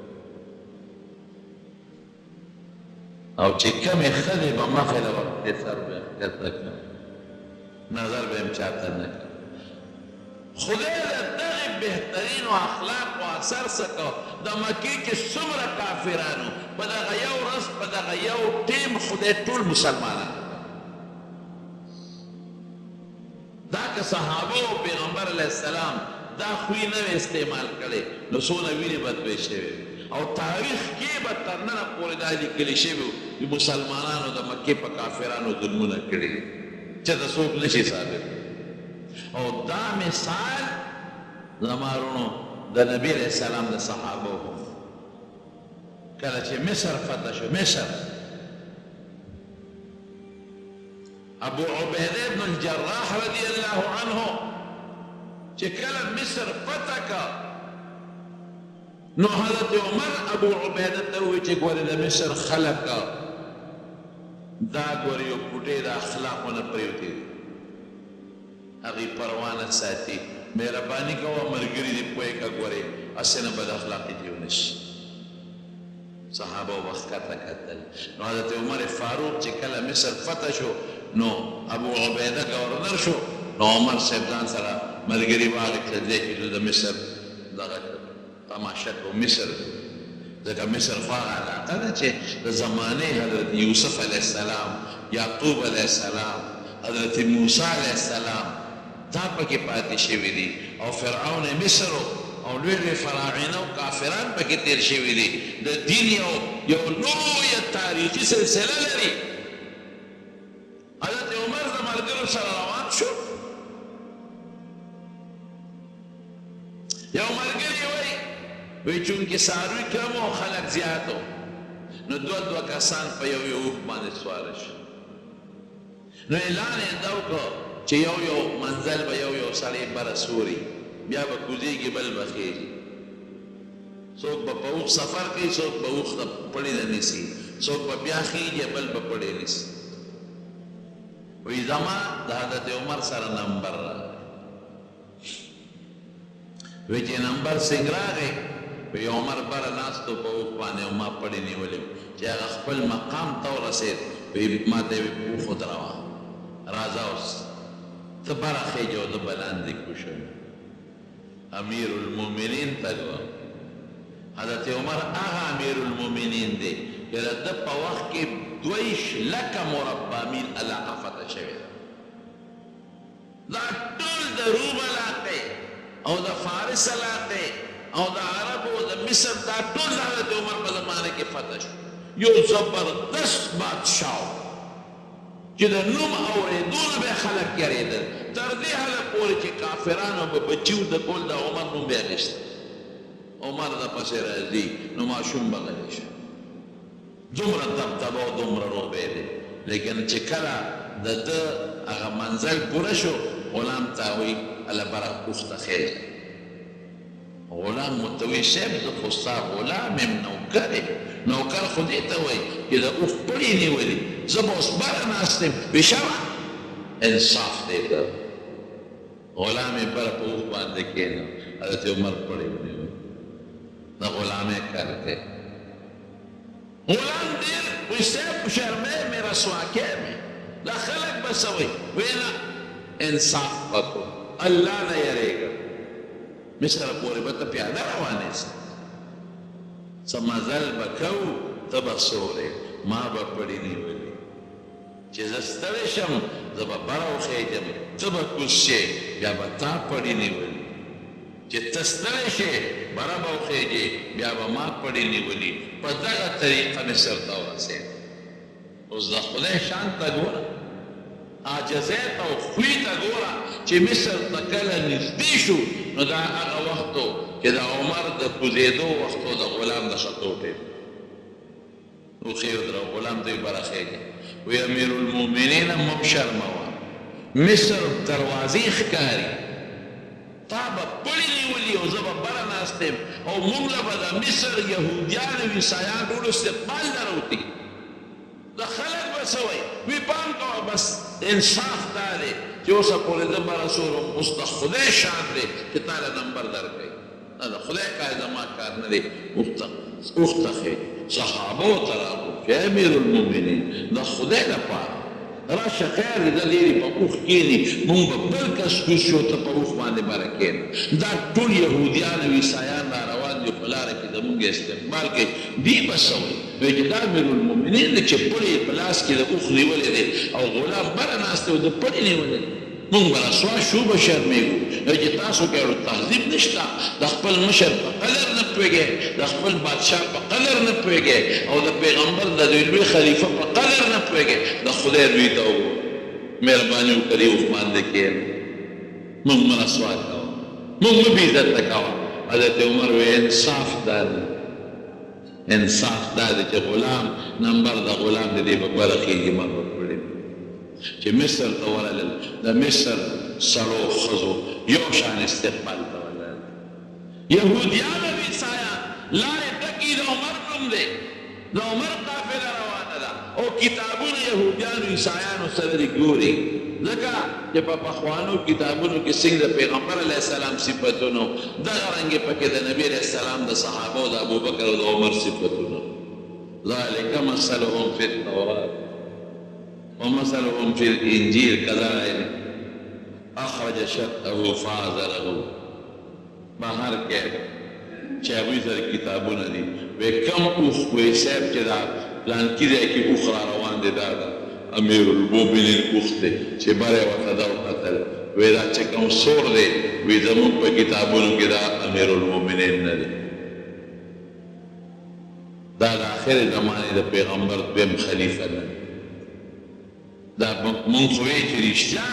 او چې کمې ښځې به مخې له وختې سر به یې ښکته کړ نظر به هم چاته نه کړ خدای د دغې بهترینو اخلاقو اثر څه کو د مکې کې څومره کافرانو په دغه یو ورځ په دغه یو ټیم خدای ټول مسلمانان دا که صحابه او پیغمبر علیه السلام دا خوی نه استعمال کړی نو څونه وینې به توی شوې او تاریخ کې به تر ننه پورې دا لیکلي شوي چې مسلمانانو د مکې په کافرانو ظلمونه کړي دي چې ته څوک نشي ثابت او دا مثال زما وروڼو د نبي علیه السلام د صحابو کله چې مصر فتح شو مصر ابو عبیده بن الجراح رضی الله عنه چې کله مصر فتح کا نو حضرت عمر ابو عبیده ته ووایي چې ګورې د مصر خلک دا ګورې یو کوټې د اخلاقو نه پرېوتې دي هغې پروا نه ساتي مهرباني کوه ملګري دې پوه که ګورې هسې نه بد اخلاقي دې ونه شي صحابه به ښکته کتل نو حضرت عمر فاروق چې کله مصر فتح شو نو ابو عبیده گورنر شو نو عمر صاحب ځان سره ملګري واخېستل دی چې د مصر دغه تماشه کو مصر ځکه مصر خو هغه علاقه ده چې د زمانې حضرت یوسف علیه السلام یعقوب علیه السلام حضرت موسی علیه السلام دا پکې پاتې شوي دي او فرعون مصر او لوی لوی فراعنه او کافران پکې تیر شوي دي د دین یو لویه تاریخي سلسله لري حضرت عمر د ملګرو سره روان شو یو ملګري وایي چونکې څاروي کم او خلک زیات نو دوه کسان په یو اوښ باندې سواره شو نو اعلان یې دا وکړو چې یو منزل به یو سړی بره سوري بیا به کوزېږي بل به خېږي څوک به په اوښ سفر کوي څوک به اوښ ته پړې نه نیسي څوک به بیا خېږي بل به پړې نیسي وایي زما د حضرت عمر سره نمبر راغی وایي چې نمبر څنګه راغی وایي عمر بره ناستو په اوښ باندې او ما پړې نیولې چې هغه خپل مقام ته ورسېد وایي ما ته یې اوښ ودروه راځه اوس ته بره خېږه او زه به لاندې کوشم امیر المؤمنین ته حضرت عمر هغه امیر المؤمنین دی چې د ده په وخت کې 2,00,000 مربع میل علاقه فتح شوې ده دا ټول د روم علاقې او د فارس علاقې او د عربو د مصر دا ټول د حضرت عمر په زمانه کې فتح شو یو زبردست بادشاه چې د نوم اورېدو نه به خلک یارېدل تر دې حده پورې چې کافرانو به بچي د کول د عمر نوم به اخیست عمر د پسې راځي نو ماشوم به غلی شي دومره دبدبه او دومره روبې دی لیکن چې کله د ده هغه منزل پوره شو غلام ته وایي هله بره اوښ ته خېږه غلام ورته وایي صاحب زه خو ستا غلام یم نوکر یم نوکر خو دې ته وایي چې د اوښ پړې نیولي زه به اوس بره ناست یم بېشمه انصاف دی که غلام یې بره په اوښ باندې کېنه حضرت عمر پړې ونیولې دا غلامے کرتے غلام دیر وی سیب شرمے میں رسواکے میں دا خلق بسوئی وینا انصاف پکو اللہ نہ یرے گا مصر پوری بتا پیادہ روانے سے سمازل بکو تبسورے ما با پڑی نہیں ولی چیز استرشم زبا براو خیجم تبا کسے بیا با تا پڑی نہیں ولی چی تسترشے برا باو خیجے بیا با ما پڑی نہیں ولی پا دغا طریقہ مصر دورا سے اس دا خدای شان تا گورا عاجزیت او خوی تا گورا چی مصر تا کل نزدی شو نو دا اغا وقتو چی دا عمر دا کزیدو وقتو دا غلام دا خطوٹے نو خیو دا غلام دوی برا خیجے وی امیر المومنین مبشر موا مصر دروازی خکاری تابا پڑی نیولی او زبا برا ناستیم او مملا با مصر یهودیان ویسایان دولو استقبال دروتی دا خلق بسوئی وی پام کوا بس انصاف دارے کہ اسا پوری دبا رسول مستخدے شان دے کہ تالا نمبر در گئی دا خدای کا زمان کار ندے اختخے صحابو ترابو کہ امیر المومنین دا خدای دا پار راشه خیر دا لیری پا اوخ کینی مون با بلکس کشو تا پا اوخ مانده برکین دا طول یهودیان و عیسایان دا روان جو پلاره که دا مونگ استقبال که دی بسوی ویجه دا امیر المومنین دا چه پلی پلاس که دا اوخ نیولی دی او غلام برا ناسته و دا پلی نیولی دی مونگ برا سوا شو بشر میگو ویجه تاسو که رو تحضیب نشتا دا خپل مشر پا قدر نپویگه دا خپل بادشاہ پا قدر نپویگه او دا پیغمبر دا دویلوی خلیفہ پا قدر نپویگه دا خدای روی داو مهربانیو کری اوخمان دکین مونگ من اسواد کاو مونگ بیزت کاو حضرت عمر وی انصاف داری انصاف داری چه غلام نمبر دا غلام دی بکبر خیجی من بکبریم چه مصر دولل دا مصر سرو خزو یو شان استقبال دولل یهودیان و عیسایان لارے تکی دا عمر نم دے دا عمر قافل روانه دا او کتابون یهودیان و عیسایان و صدر گوری ذکا جب پخوانو کتابونو کی سنگ دا پیغمبر علیہ السلام صفتونو دا غرنگی پاکی دا نبی علیہ السلام دا صحابو دا ابو بکر و دا عمر صفتونو ذالک مثلهم فی التورات ومثلهم فی الانجیل کذرائن اخرج شطه فازره باہر کے چاہوی سر کتابون دی وی کم اوخ وی سیب چی دا لانکی دے کی اوخ را روان دے دادا امیر المومنین اوخ دے چی برے وقتداو قتل وی دا چکم سور دے وی زمون پا کتابونو کی دا امیر المومنین ندے دا آخر زمانی دا پیغمبر دویم خلیفہ ندے دا منخوی چی رشتیا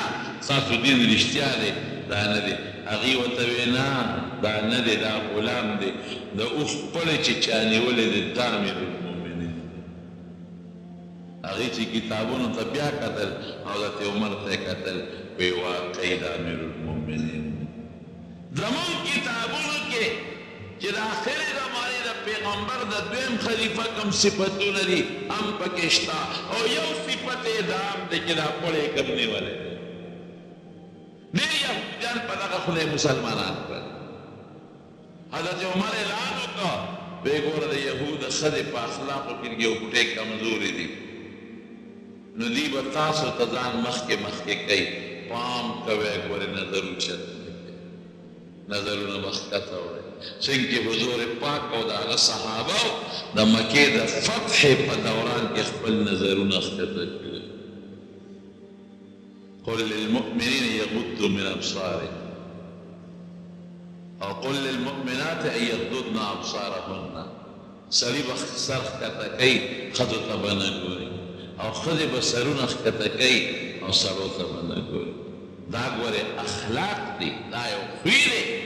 ساسو دین رشتیا دے دا ندے اغی و توینا دا ندے دا غلام دے دا اوخ پلے چی چانی ولے دے دا امیر المومنین اغی چی کتابونو تا بیا قتل حضرت عمر تے قتل وی واقعی دا امیر المومنین زمان کتابونو کے چی دا آخر زمانی دا پیغمبر دا دویم خلیفہ کم صفتو ندی ام پکشتا او یو صفت دام دے چی دا پلے کرنے والے دیر یهودیان پا دقا خلے مسلمانان پر حضرت عمر اعلانو کا بیگور دا یهود خد پا اخلاقو کنگی اکٹے کمزوری دی نو دی بتاسو تزان مخ کے کئی پام کوئے گوری نظرو چت نظرو نمخکت ہوئے سنکی حضور پاک او دا آغا صحابہ دا مکی دا فتح پا دوران کے خپل نظرو نخکت کرے قل للمؤمنين يغضوا من أبصارهم أو قل للمؤمنات أن يغضضن أبصارهن سريب سرخ كتكي خدو تبنا قولي أو خدي بسرون كتكي أو سرو تبنا قولي دا قولي أخلاق دي دا يوخيري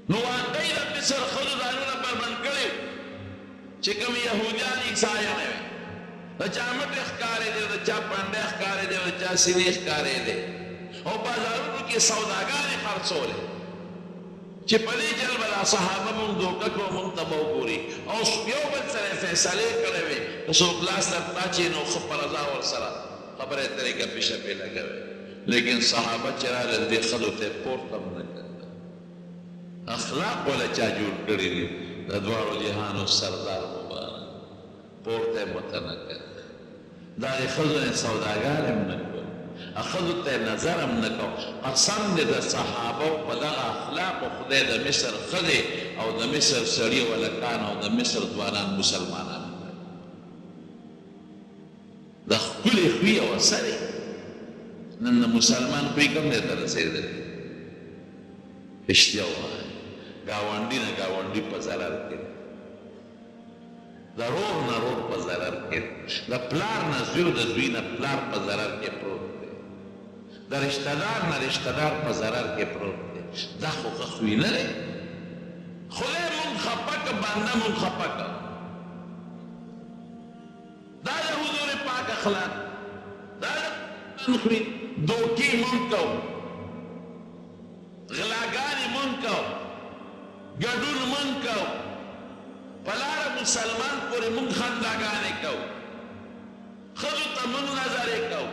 نوان غير بسر خدو دانونا برمن قلي چکم يهوديان عيسائيان دا چا مٹ اخکارے دے دا چا پنڈے اخکارے دے دا چا سینے اخکارے دے اور بازاروں کی سوداگانے خرچو لے چی پلی جل بلا صحابہ من دوککو من تباو پوری اور یو بل سرے فیصلے کرے وے کسو کلاس لگتا چی نو خبر رضا ورسرا خبر طریقہ پیشہ پہ لگے وے لیکن صحابہ چرا رضی خدو تے پورتا من کرتا اخلاق ولا چا جوړ کړي دي د دواړو جهانو سردار مبارک پورته متنکر دا د ښځو نه سوداګر هم نه کړ ښځو ته نظر هم نه کو قسم دې د صحابو په دغه اخلاقو خدای د مصر ښځې او د مصر سړي ولکان او د مصر ځوانان مسلمانان د ښکلې خوی او سرې نن د مسلمان خوی کوم دی ته رسېدلی رښتیا ووایه ګاونډي نه ګاونډي په ضرر کې د رور نه رور په ضرر کې د پلار نه زوی د زوی نه پلار په ضرر کې پروت دی د رشته دار نه رشته دار په ضرر کې پروت دی دا خو ښه خوی نه دی خدای مونږ خفه که بنده مونږ خفه که دا د حضور پاک اخلاق دا د خوی دوکې مونږ کوو غلاګانې مونږ کوو ګډون مونږ کوو په لاره مسلمان پورې مونږ خنداګانې کوو ښځو ته مونږ نظرې کوو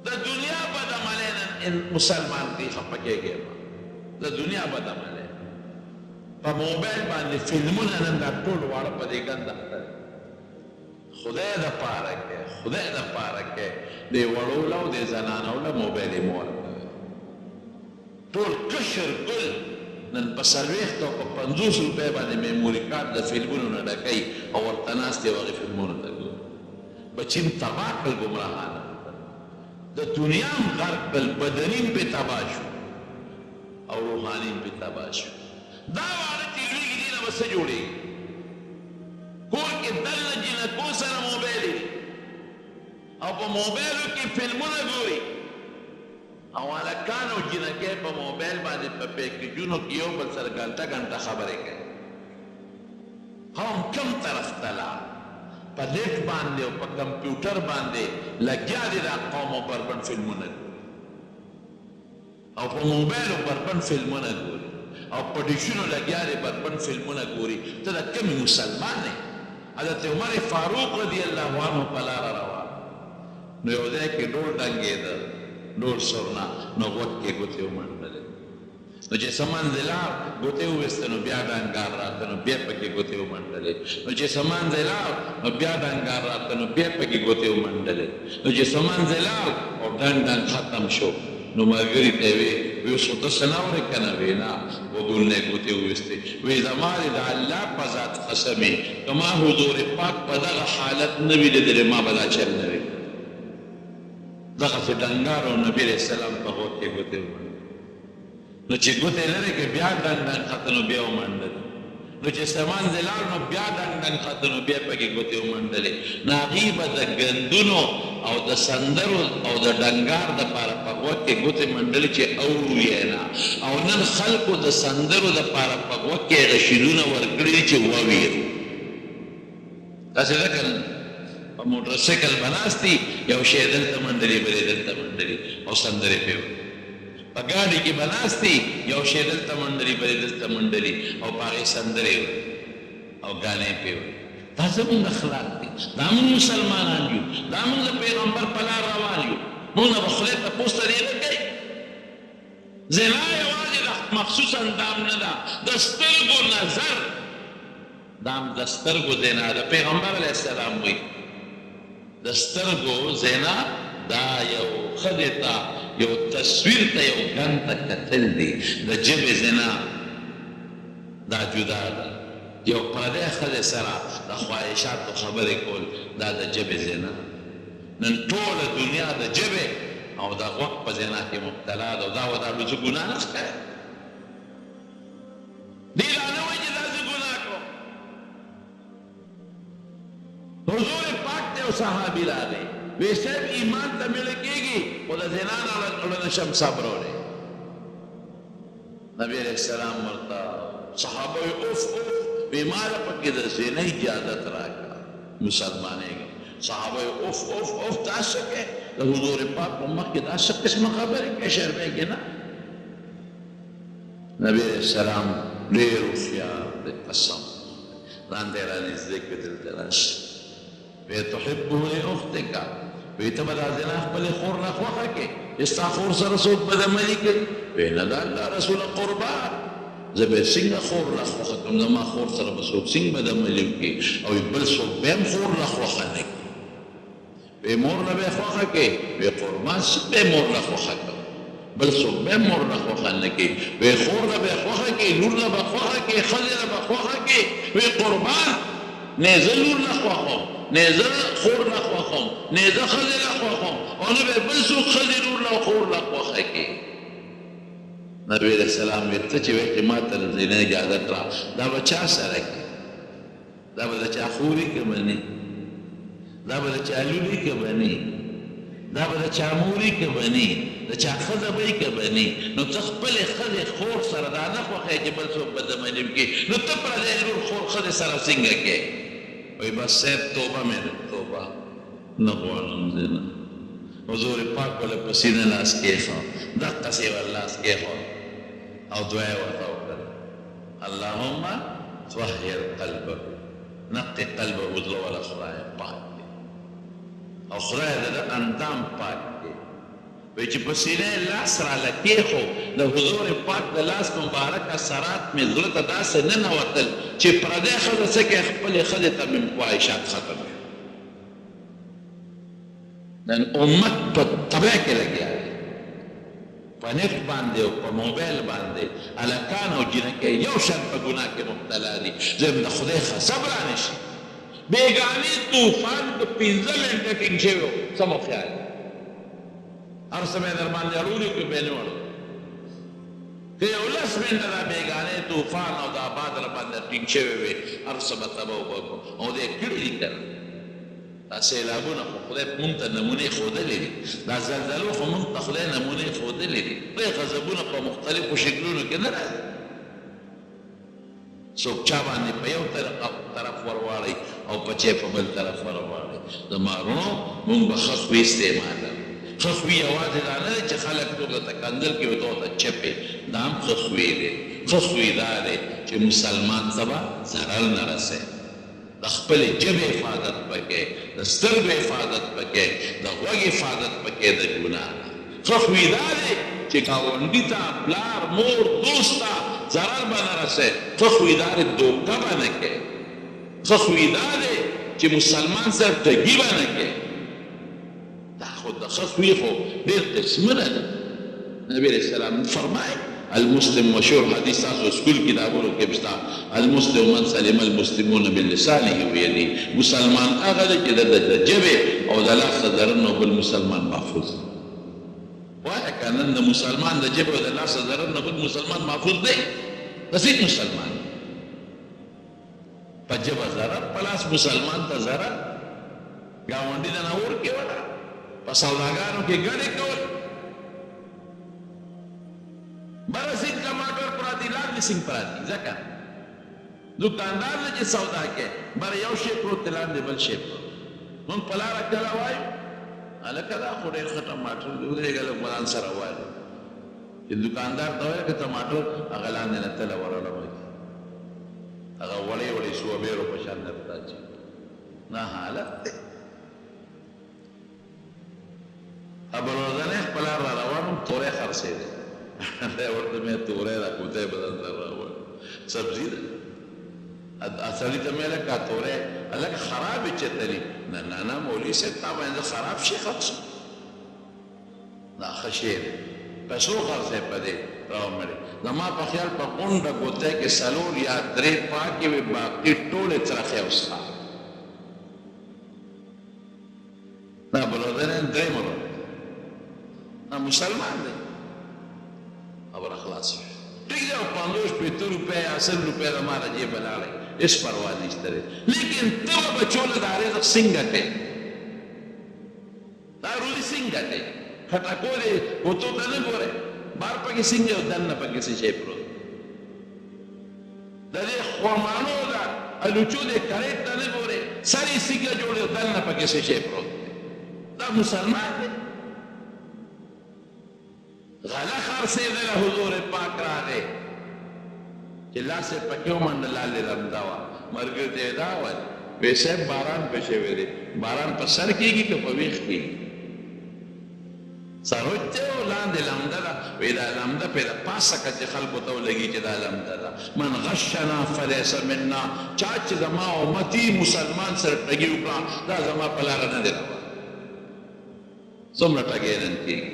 د دنیا بدعملۍ نن مسلمان دی خفه کېږي د دنیا بدعملۍ په موبایل باندې فلمونه نن دا ټول واړه په دې ګنده خدای دپاره کې خدای دپاره کې دې وړو له او دې زنانو له موبایل یې مه ورکوئ ټول کشر ګل نن په 40 او په 50 روپۍ باندې میموري کارت د فلمونو نه ډکوي او ورته ناست دی هغې فلمونو ته ګوري بچي م تباه کړل ګمراهانه د دنیا م غرق کړل بدني م پې تباه شو او روحاني م پې تباه شو دا واړه چې لویږي دې نه به څه جوړېږي کور کې دننه جنکو سره موبایل دي او په موبایلو کې فلمونه ګوري او هلکان او جنکۍ په موبایل باندې په پیکیجونو کې یو بل سره ګنټه ګنټه خبرې کوي هم کم طرف ته لاړ په نیټ باندې او په کمپیوټر باندې لګیا دي دا قوم او بربن فلمونه ګوري او په موبایل او بربن فلمونه ګوري او په ډیشونو لګیا دي بربن فلمونه ګوري ته د کومې مسلمان دی حضرت عمر فاروق رضی الله عنه په لاره روان نو یو ځای کې ډول ډنګېده ډول سرنا نو غوږ کې ګوتې ومنډلې نو چې څه منځې لاړ ګوتې وویسته نو بیا ډنګار راته نو بیا پکې ګوتې ومنډلې نو چې څه منځې لاړ نو بیا ډنګار راته نو بیا پکې ګوتې ومنډلې نو چې څه منځې لاړ او ډنګ ختم شو نو ملګري ته وی اوس خو ته څه نه اورې که نه وی نه غوږونو نه یې ګوتې وویستې وی زما دې د الله په ذات قسمې که ما حضور پاک په دغه حالت نه وي لیدلی ما به دا چل نه وي دغسې ډنګار او نبي علیه السلام په غوږ کې ګوتې ومنډلې نو چې ګوتې لرې کړې بیا ډنګ خته نو بیا ومنډلې نو چې څه منځې لاړ نو بیا ډنګ خته نو بیا پکې ګوتې ومنډلې نو هغې به د ګندونو او د سندرو او د ډنګار دپاره په غوږ کې ګوتې منډلې چې اورو یې نه او نن خلکو د سندرو دپاره په غوږ کې هغه شیدونه ورکړي دي چې وویرو داسې ده که نه په موټرسایکل به ناست دي یو شی دلته منډلې بلې دلته منډلې او سندرې پرې وایي په ګاډي کې به ناست دي یو شی دلته منډلې بلې دلته منډلې او په هغې سندرې وایي او ګانې پرې وایي دا زمونږ اخلاق دي دا مونږ مسلمانان یو دا مونږ د پیغمبر په لار روان یو مونږ نه به خدای تپوس ته دې نه کوي زنا یوازې د مخصوص اندام نه ده د سترګو نظر دا هم د سترګو زنا ده پیغمبر علیه السلام وایي د سترګو زنا دا یو ښځې ته یو تصویر ته یو ګن ته کتل دي د ژبې زنا دا جدا ده یو پردی ښځې سره د خواهشاتو خبرې کول دا د ژبې زنا نن ټوله دنیا د ژبې او د غوږ په زنا کې مبتلا ده او دا ودالو زه ګناه نه ښکاري دې لا نه وایي چې دا زه ګناه کړم حضور پاک ته یو صحابي راغی وی صاحب ایمان ته مړه کېږي خو د زنا نه نشم صبرولی نبي علیه السلام ورته صحابه وی اوف اوف وی ما له پکې د زنا اجازت راکړه مسلمانېږم صحابه وی اوف اوف اوف دا څه کې د حضور پاک په مخ کې دا څه قسمه خبرې کې شرمېږي نه نبي علیه السلام ډېر هوښیار دی قسم لاندې رانږدې کړه دلته راشي وی تحبه لاختک وی ته به دا زنا خپلې خور نه خوښه کې چې ستا خور سره څوک بدعملي کوي وی نه د الله رسوله قربان زه به څنګه خور له خوښه کړم زما خور سره به څوک څنګه به د عملي وکړي او بل څوک به هم خور له خوښه نه کړي وی مور له به خوښه کړي وی قربان به مور له خوښه کړم بل څوک به مور له خوښه نه کړي وی خور له به خوښه کړي لور له به خوښه کړي ښځې له به خوښه کړي وی قربان نه زه لور له خوښوم نه زه خور له خوښوم نه زه ښځې له خوښوم او نه به بل څوک ښځې لور له خور له خوښه کړي نبی علیہ السلام وی ته چې وایې ما ته د زینې اجازت را دا به چا سره کړي دا به د چا خوري که به نه دا به د چا لوري که به نه دا به د چا موري که به نه د چا ښځه به یې که به نه نو ته خپلې ښځې خور سره دا نه خوښوې چې بل څوک به دمني وکړي نو ته پردی لور خور ښځې سره څنګه کوې وایي بس صاحب توبه مې ده توبه نه غواړم زه نه حضور پاک ولې په سینه لاس کېښود دقسې ور لاس کېښود او دعا یې ورته وکړه اللهم طهر قلبه نقي قلبه زړه والا خدای پاک دی او خدای د ده اندام پاک دی وایي چې په سینه یې لاس راله کېښود د حضور پاک د لاس مبارک اثرات مې زړه ته داسې ننوتل چې پردی ښځه څه کوي خپلې ښځې ته مې خواهشات ختم کړي نن امت په تبع کې لګیا دی په نفت باندې او په موبایل باندې هلکان او جنکۍ یو شان په ګناه کې مبتلا دي زه د خدای صبر رانه شي بېګانې طوفان که 15 منټه ټینګ شوی و څه مو خیال هر څه مې در باندې اړولي که بې نه وړل که یو 10 منټه دا بېګانې طوفان او دا باد را باندې ټینګ شوی وي هر څه به تباه وبکړو او دې کړي دي که نه دا سیلابونه خو خدای مونږ ته نمونې ښودلې دي دا زلزلو خو مونږ ته خدای نمونې ښودلې دي دوی غضبونه په مختلفو شکلونو کې نه راځي څوک چا باندې په یو طرف ورواړئ او په چی په بل طرف ورواړئ زما وروڼو مونږ به ښه خوی استعمالوو ښه خوی یوازې دا نه دی چې خلک څوک درته کنځل کوي او ته چپې دا هم ښه خوی دی ښه خوی دا دی چې مسلمان ته به ضرر نه رسوي د خپلې ژبې حفاظت پکې د سترګو حفاظت پکې د غوږ حفاظت پکې د ګناه ښه خوی دا دی چې ګاونډي ته پلار مور دوست ته ضرر به نه رسوي ښه خوی دا دی دوکه به نه کوې ښه خوی دا دی چې مسلمان سره ټګي به نه کوې دا خو د ښه خوی خو ډېر قسمونه ده نبي علیه السلام فرمایي المسلم مشهور حدیث تاسو سکول کتابونو کې بستا المسلم من سلم المسلمون باللسانه ويده مسلمان هغه دی چې د ژبې او د لاس د ضرر نه بل مسلمان محفوظ وایه که نن د مسلمان د ژبې او د لاس د ضرر نه بل مسلمان محفوظ دی بسیط مسلمان په ژبه ضرر په لاس مسلمان ته ضرر ګاونډي ته نه ورکړې وله په سوداګانو کې ګډې کول بره سنګ ټماټر پراتی لاندې سنګ پراتی ځکه دوکاندار دی چې سودا کوي بره یو شی پروت دی لاندې بل شی پروت مونږ په لاره کله وایو هلکه دا خو ډېر ښه ټماټر دی ودرېږه لږ ځان سره وایو چې دوکاندار ته وایه که ټماټر هغه لاندې نه تله وراړوئ هغه وړې وړې سوبېرو په شان درته اچوي نه حالت دی ابروزنې خپل لار را روان وم تورې خرڅېدې دی ورته مې تورې را کوټې به درته راوړ سبزي ده سړي ته مې لکه تورې هلکه خرابې چتلي نه نه نه مولوي صاحب تا باندې خراب شي خرڅ دا ښه شی دی پیسو خرڅې په دې راومړې زما په خیال په غونډه ګوتې کې څلور یا درې پاکې وې باقي ټولې څرخې وستا دا بلودنې درې ملو دا مسلمان دی خبره خلاص شوه ټیک دی او 50 روپۍ 80 روپۍ د ما د جیبه لاړئ هېڅ پروا نشته دی لیکن ته به بچو له دا رزق څنګه کوې دا روزي څنګه کوې خټکو دی ګوتو ته نه ګورې بار پکې څنګه او دننه پکې څه شی پروت د دې خرمانو ده الوچو دی کریټ ته نه ګورې سر یې څنګه جوړ دی او دننه پکې څه شی پروت دا مسلمان دی غله خرڅېدله حضور پاک راغی چې لاس یې پکې ومنډه لاندې رمده وه ملګري ته یې دا ویل وی صاحب باران پې شوی دی باران په سر کېږي که په ویښ کېږي سروج ته لاندې لمده ده وایي دا لمده پرې د پاسه که چې خلکو ته ولګي چې دا لمده ده من غشنا فلیس منا چا چې زما امتي مسلمان سره ټګي وکړه دا زما په لاره نه دی روان څومره ټګي نن کېږي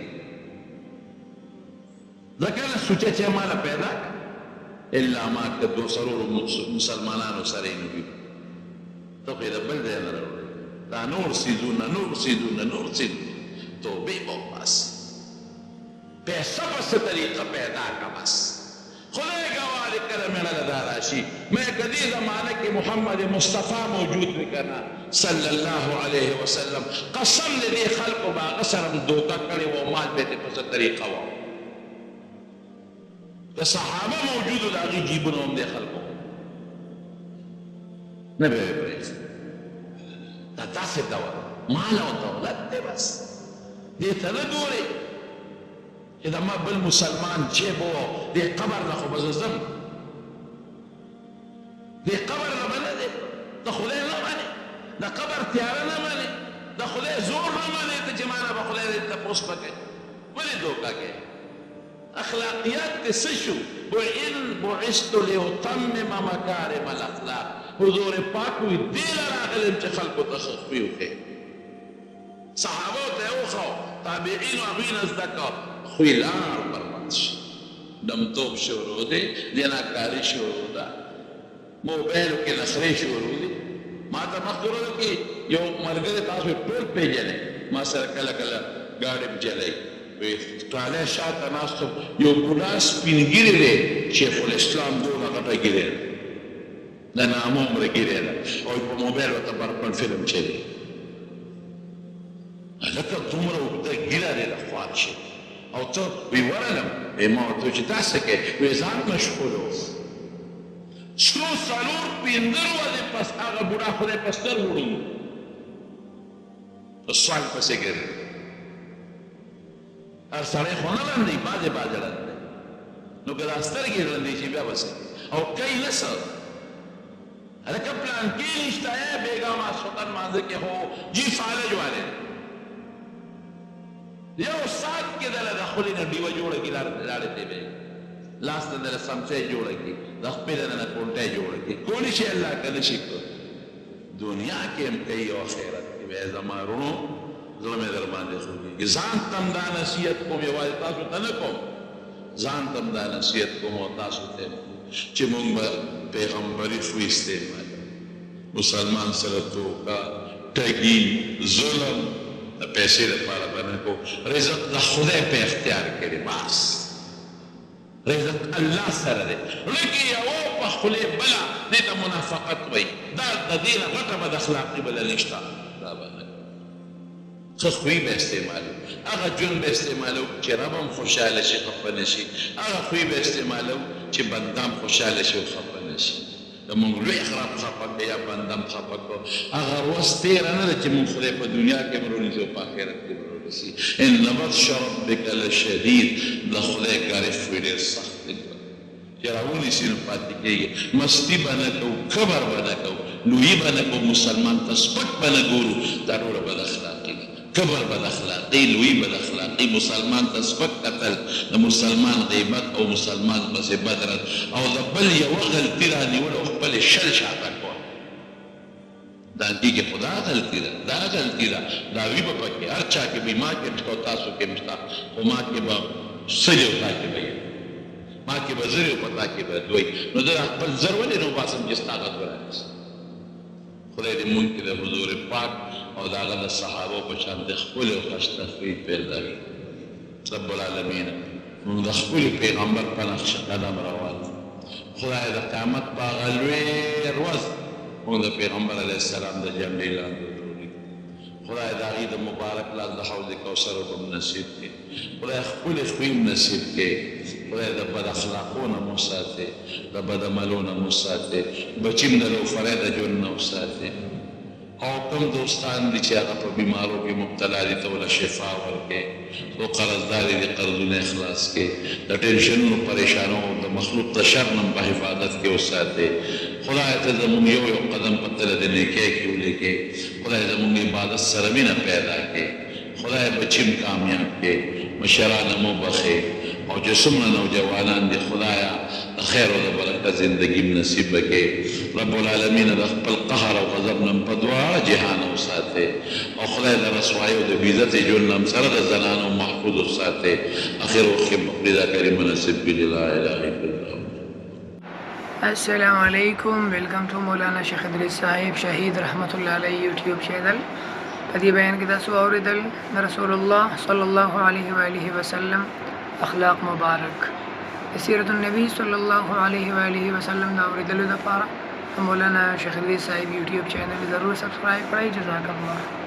ځکه نه سوچه چې ماله پیدا الا ما که دو سرور مسلمانانو سره یې نه وي ته خو یې د بل ځای نه راوړې دا نور څیزونه توبه بس پیسہ بس طریقہ پیدا کا بس خدای گواہ کرم لدا راشی میں کدی زمانہ کی محمد مصطفیٰ موجود بکنا صلی اللہ علیہ وسلم قسم دے خلق با غسرم دوکا کرے وہ مال بیتے پس طریقہ وہ صحابہ موجود لاغی جیبنوں ہم دے خلقوں نبی بریس تا سے دور مالا و دولت دے بس دې ته نه ګورې چې د ما بل مسلمان جیب و دې قبر نه خو به زه ځم دې قبر نه به نه دی د خدای نه منې د قبر تیاره نه منې د خدای زور نه منې ته چې ما نه به خدای دې تپوس وکړي ولې دوکه کوې اخلاقیات دې څه شو بعثت لأتمم مکارم الاخلاق حضور پاک وي دې له راغلم چې خلکو ته ښه خوی وښیې صحابو ته وخو تابعین هغوی نه زده کړه خوی لار برباد شي دمتوب شروع دی زناکاري شروع ده موبایلو کې نخرې شروع دي ما ته مخکې ورځو کې یو ملګری تاسو ټول پېژنئ ما سره کله کله ګاډی چلوي وایي ټالی شاته ناست یو بوډا سپین ږیری دی شیخ الاسلام دونه غټه ږیری ده د نامه عمره ږیری ده او په موبایل ورته بربند فلم چلوي لکه دومره اوږده ږیره دی د خوار شي او ته وی ورغلم ما ورته ویل چې داسې کوې وایي ځان مشغول و څو څلور پنځه ورځې پس هغه بوډا خدای په سترګو ړوند په سوال پسې ګرځي هر سړی خو نه ړندوي بعضې ړندوي نو که دا سترګې ړندې شي بیا به څه او کوي نه څه هلکه پلان کې نشته بېګا ماسخوتن مانځه کې خو جي فالج والے یو سات کې دله د خولې نه ډیوه جوړه کړي لاړې ته به لاس ته دله سمڅۍ جوړه کړي د خپلې نه کونټۍ جوړه کړي کولی شي الله که نه شي دنیا کې هم کوي او آخرت کې به زما وروڼو زړه مې در باندې خوږېږي ځان ته هم دا نصیحت کوم یوازې تاسو ته نه کوم ځان ته هم دا نصیحت کوم او تاسو ته چې موږ به پیغمبري خو استعمالوو مسلمان سره توکه ټګي ظلم د پیسې لپاره به نه کوو رزق د خدای په اختیار کې دی بس رزق الله سره دی لکه یوه په خولې بله دې ته منافقت وایي دا د دې نه غټه بد اخلاقي بله نشته دا به نه ښه خوی به استعمالو هغه جون به استعمالو چې رب هم خوشحاله شي خفه نه شي هغه خوی به استعمالو چې بنده هم خوشحاله شي او خفه نه شي د مونږ لوی خراب خفه کړه یا بنده هم خفه کړو هغه ورځ تېره نه ده چې مونږ خدای په دنیا کې هم رونیسي او په آخرت کې به رونیسي ان بطش ربک لشدید د خدای ګرفتې ډېر سخت دی چې راونیسي نو پاتې کېږي مستي به نه کوو کبر به نه کوو لویي به نه کوو مسلمان ته سپک به نه ګورو دا ټوله بد اخلاقي ده کبر بد اخلاقي لوی بد اخلاقي مسلمان ته سپک کتل د مسلمان غیبت او مسلمان پسې بد رد او د بل یوه غلطي رانیول او خپلې شل شاته کول دا کېږي خو دا غلطي ده دا غلطي ده دا وي به پکې هر چا کې به ما کې شته او تاسو کې هم شته خو ما کې به سل او تا کې به ما کې به زر او په تا کې به دوی نو زه خپل زر ولې نه وباسم چې ستا غږ ورانیسم خدای دې مونږ کې د حضور پاک او د هغه د صحابو په شان د ښکلي او خوش تخفیف پیدا کړي رب العالمین مونږ د ښکلي پیغمبر په نقشه قدم روان خدای د قیامت په هغه لویه ورځ مونږ د پیغمبر علیه السلام د جنډې لاندې ودرولي خدای د هغې د مبارک لاس د حوض کوثر به هم نصیب کړي خدای ښکلي خوی هم نصیب کړي خدای د بد اخلاقو نه مو ساتې د بد عملو نه مو ساتې بچي هم د لوفرۍ د ژوند نه وساتې او کوم دوستان دي چې هغه په بیمارو کې مبتلا دي ته وله شفا ورکړې څو قرضدار دي قرضونه اخلاص کړي د ټینشنونو پریشانو د مخلوق د شر نه په حفاظت کې وساتې خدای ته زموږ یو یو قدم په تله د نیکۍ کې ولیکې خدای زموږ عبادت سره مینه پیدا کړې خدای بچیم کامیاب کې مشران مو بخې او چې څومره نوجوانان دي خدایا د خیر او د برکت زندگی نصیب وکړي رب العالمین د خپل قهر او غضب نه په دعا جهان وساته او خدای د رسوایی او د عزت جنم سره د زنانو محفوظ وساته اخر وخت مقبوله کریم نصیب بلا اله الا الله. السلام علیکم، ویلکم ټو مولانا شیخ ادریس صاحب شهید رحمت الله علیه یوټیوب چینل. په دې بیان کې تاسو اوریدل د رسول الله صلی الله علیه و آله وسلم اخلاق مبارک د سیرت النبی صلی الله علیه و آله وسلم دا اوریدلو لپاره مولانا شیخ ادریس صاحب یوټیوب چینل ضرور سبسکرایب کړئ. جزاک الله.